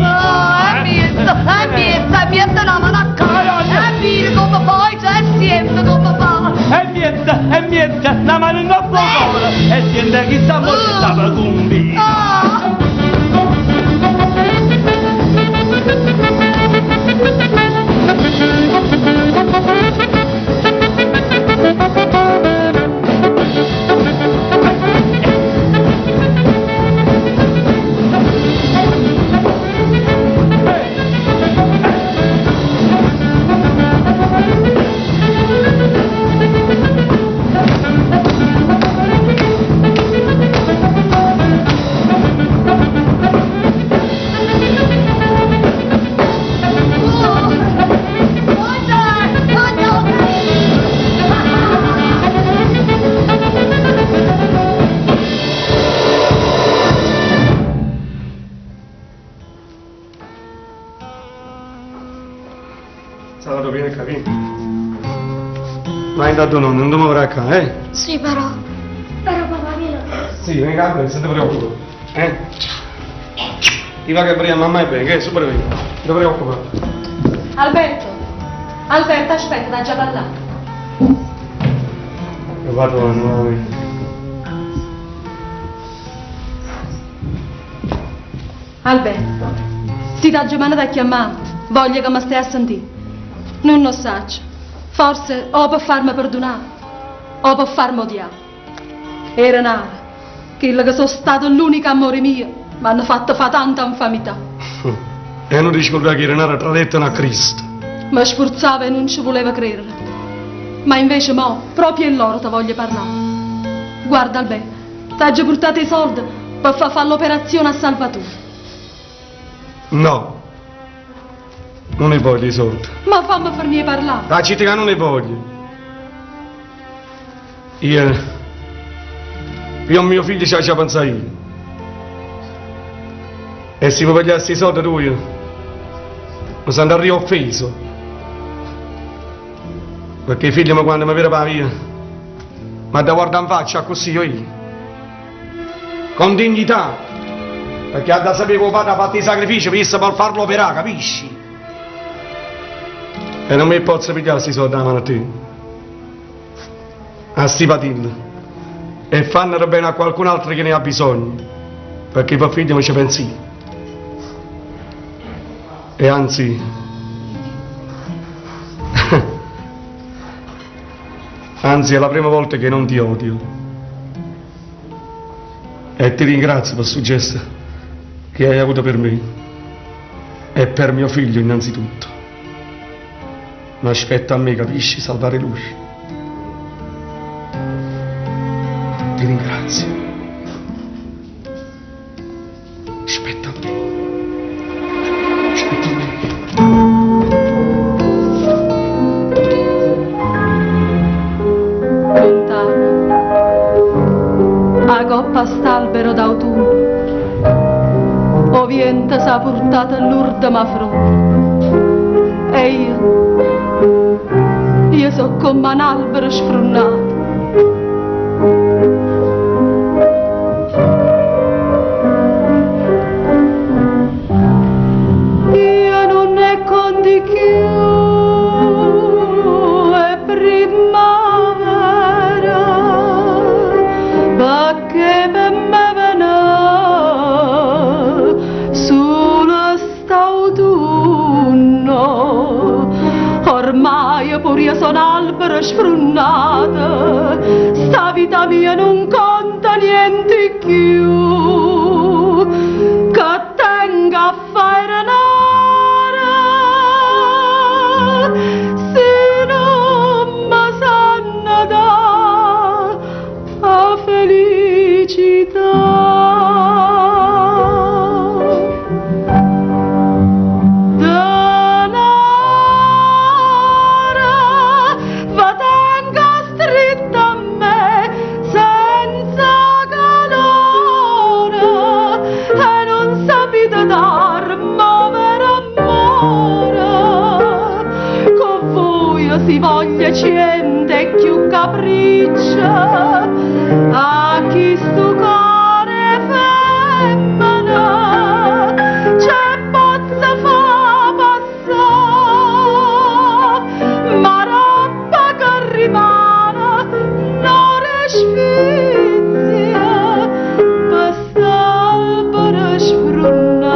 È mietta una mano a capo, è mira come fa, e siente come fa. È mietta, la mano in coppa cuore, e siente chi sta amore che sta per convivere. Salato viene a capire. Ma è andato non dobbiamo avrà qua, eh? Sì, però papà viene. Sì, vieni qua, non ti preoccupare, eh? Ti va che prima mamma è bene, che super bene, non ti preoccupare. Alberto, aspetta, dai già parlato. Io vado nuovamente. Alberto, sti da giovane da chiamare, voglio che mi stai a sentire. Non lo saggio, forse o per farmi perdonare, o per farmi odiare. Era nara, quello che sono stato l'unico amore mio, mi hanno fatto fa tanta infamità. E non ricordare che era nara tradetta a Cristo. Mi sforzava e non ci voleva credere. Ma invece mo, proprio in loro ti voglio parlare. Guarda Alberto, ti ha già portato i soldi per fare l'operazione a Salvatore. No, non ne voglio i soldi. Ma fammi farmi parlare. La città non ne voglio. Io a mio figlio ci ha pensato io. E se mi vogliassi i soldi tu io, mi sono offeso. Perché i figli quando mi vedono via, ma da guardare in faccia così io. Con dignità. Perché ha da sapere che il padre ha fatto i sacrifici per farlo operare, capisci? E non mi posso pigliare questi soldi da mano a te. A sti patilli. E fanno bene a qualcun altro che ne ha bisogno. Perché per figlio mi ci pensi. E anzi... anzi è la prima volta che non ti odio. E ti ringrazio per questo gesto che hai avuto per me e per mio figlio innanzitutto. Ma aspetta a me, capisci, salvare lui. Ti ringrazio. Aspetta a me. Aspetta a me. Lontano, a coppa st'albero d'autunno, o vento s'ha portato all'urda fronte. E io so come un albero sfronnato. sfrunnata, sta vita mia non conta niente più, che tenga a fare nara, se non mi sanno da a felicità. Si voglia gente più capriccia a chi sto cuore femmina c'è pozza fa passare ma roba che rimane non sfizia passa per sfrunnata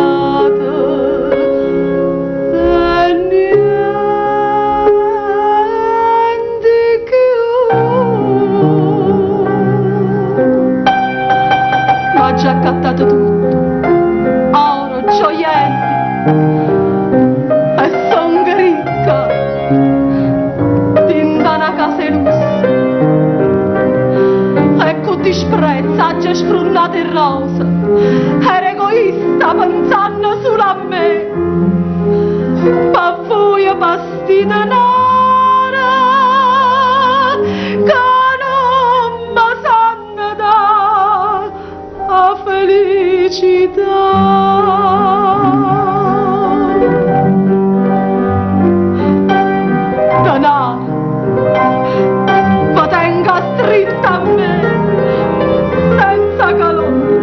già accattato tutto, oro, gioielli, e son ricca, tinta una casa e lusso, e con disprezzo ha già sfrunato il rosa, era egoista pensando solo a me, ma voi pastita nera, che non mi sanno da a felicità. Denaro, ma tenga stretta a me, senza calore,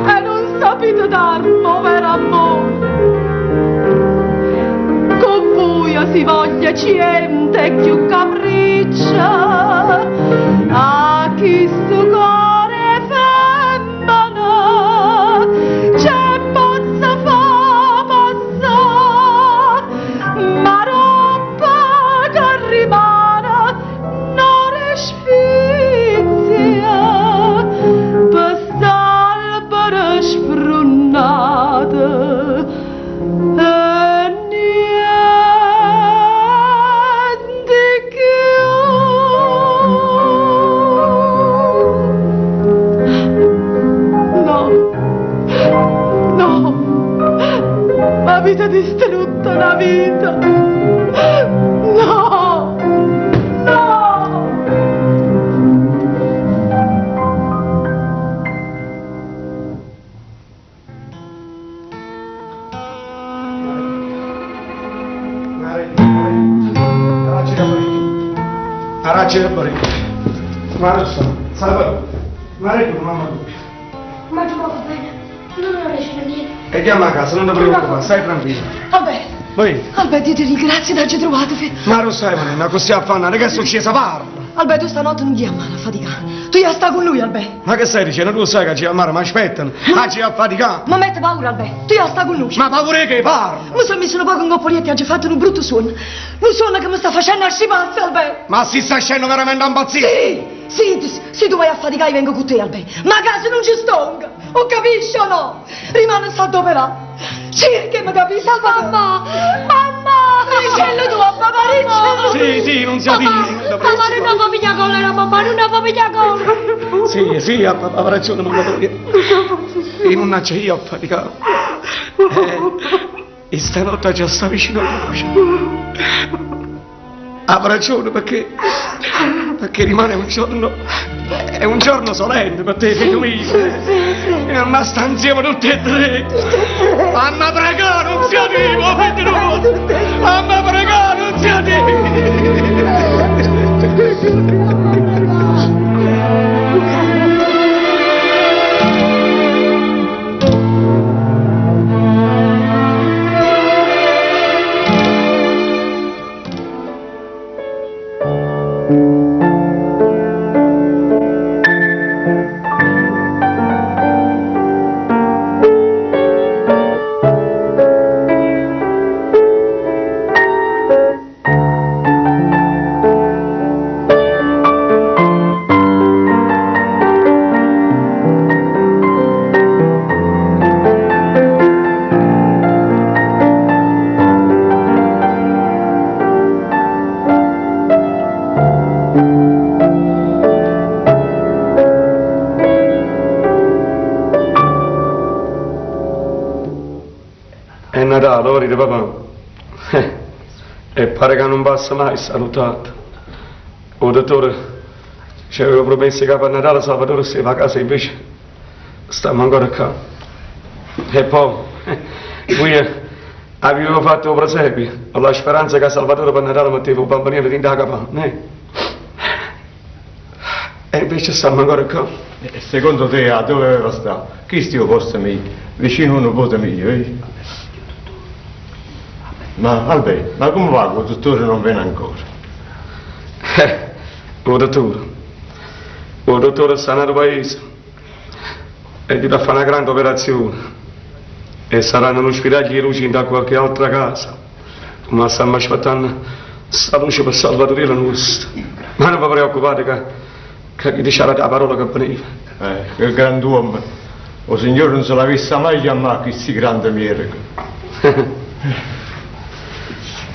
e non sapete dar povero amore. Con voi si voglia gente più capriccia, a chi sto cuore femmina c'è pozza fa passare, ma roba che rimane non sfizia per stare per sfrunnata. Avete distrutto la vita. No! No! Aracci da parecchio. Guarda, salve. Guarda, mamma. Ma tu va bene, non riesci a niente. E chiama a casa, non ti preoccupare, stai tranquillo. Alberto, Poi, Alberto, ti ringrazio di averci trovato. ma lo sai, ma così affannare, che è successo? Parla! Alberto, stanotte non chiama a faticare. Tu già stai con lui, Alberto. Ma che stai dicendo? Tu sai che ci amare, ma aspettano. Ma ci affaticare. Ma mette paura, Alberto. Tu già stai con lui. Ma paura che parla? Mi sono messo un po' con coppoletti e ha fatto un brutto suono. Un suono che mi sta facendo arcipazzo, Alberto. Ma si sta scendendo veramente impazzito? Sì, tu vai a faticare, vengo con te, Alberto. Ma a casa non ci stonga. O capisci o no? Rimane stato operato. Cerca, mi capisci? Mamma! Ricello tu, papà, Ricello! Sì, non si addirittura. Mamma, non una famiglia collera, mamma, non una famiglia collera. Sì, ha ragione, mamma. E non c'è io a faticare. E stanotte già sta vicino alla luce. Ha ragione perché rimane un giorno, è un giorno solenne per te, figlio mio. E ma sta insieme tutti e tre. Mamma prega, non sia vivo, figlio. Mamma prega, non sia sparire papà. E pare che non passa mai salutato. O dottore ci aveva promesso che per Natale Salvatore si va a casa, invece stiamo ancora qua. E poi qui avevo fatto il presepio, con la speranza che Salvatore per Natale metteva un bambino dentro la capanna. E invece stiamo ancora qua. E secondo te a dove aveva stato? Chi stia forse mio? Vicino a un nipote mio, Ma Alberto, ma come va che il dottore non viene ancora? Il dottore sta nel paese e gli da fare una grande operazione e sarà nell'ospedale di luce da qualche altra casa, ma stiamo aspettando sta luce per salvare la nostra. Ma non vi preoccupate che gli diceva la parola che veniva. Che grand'uomo, il Signore non se l'avesse mai chiamato questo grande miracolo.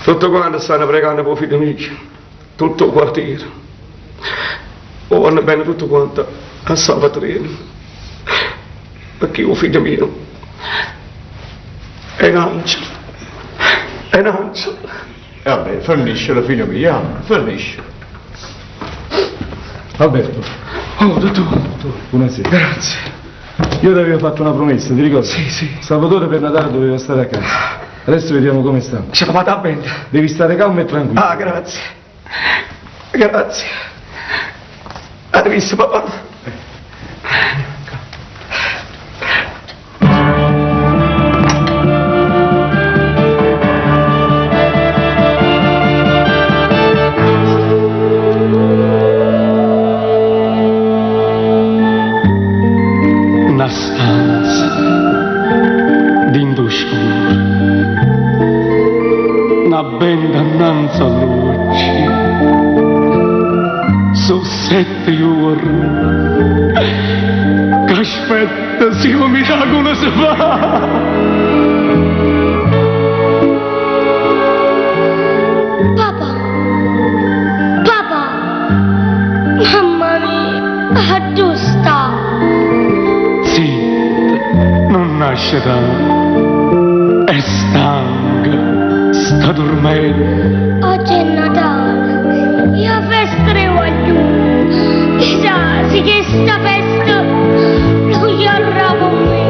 Tutto quanto stanno pregando per i figli miei, tutto il quartiere. O vanno bene tutto quanto a Salvatore. Perché il figlio mio è un angelo. È un angelo. Vabbè, forniscelo, figlio mio, forniscelo. Alberto. Oh, dottore. Buonasera. Grazie. Io ti avevo fatto una promessa, ti ricordi? Sì. Salvatore per Natale doveva stare a casa. Adesso vediamo come sta. Ci va bene. Devi stare calmo e tranquillo. Ah, grazie. Grazie. Hai visto, papà? Una stanza d'indoscuro, una benda innanzi a luce, su 7 ore che aspetta se il miracolo si fa. Papà, mamma mia, a tu sta? Non nasce da, è stanca, sta dormendo. Oggi è Natale, io festerò a tu. Chissà, se che sta festa lo chiarrà con me.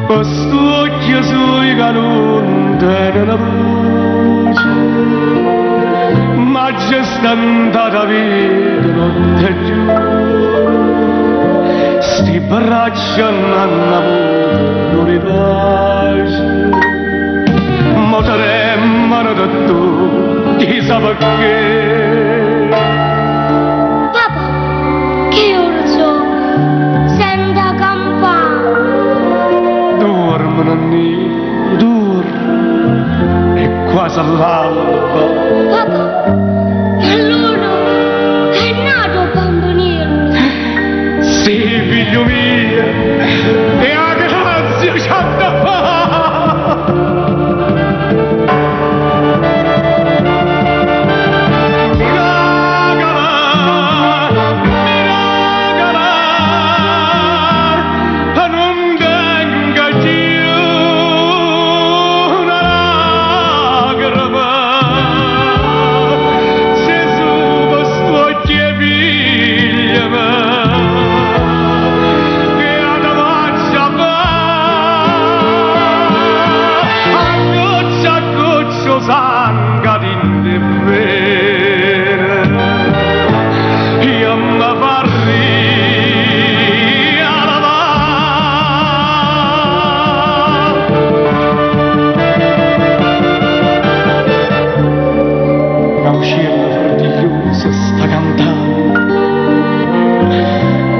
Questo occhio sui che non tiene la voce, ma già sta andata a vita notte giù. Sti braccia hanno avuto non rilascio, ma tremano da tu, chissà perché. Papà, che ora so? Sento la campana. Dormo, nonnino, dormo, è quasi all'alba. Papà, allora è nato il bambinino. Sì, figlio mio, e a grazia c'ha da fare. Non tenga più una lacrima, se su questo occhio figlia mia. Sanga di bere, io mi parli alla una uccella fortigliosa sta cantando,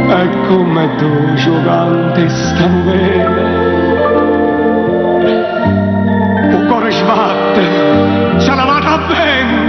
e come tu giocante sta novella. Sbatte, ce la vada bene.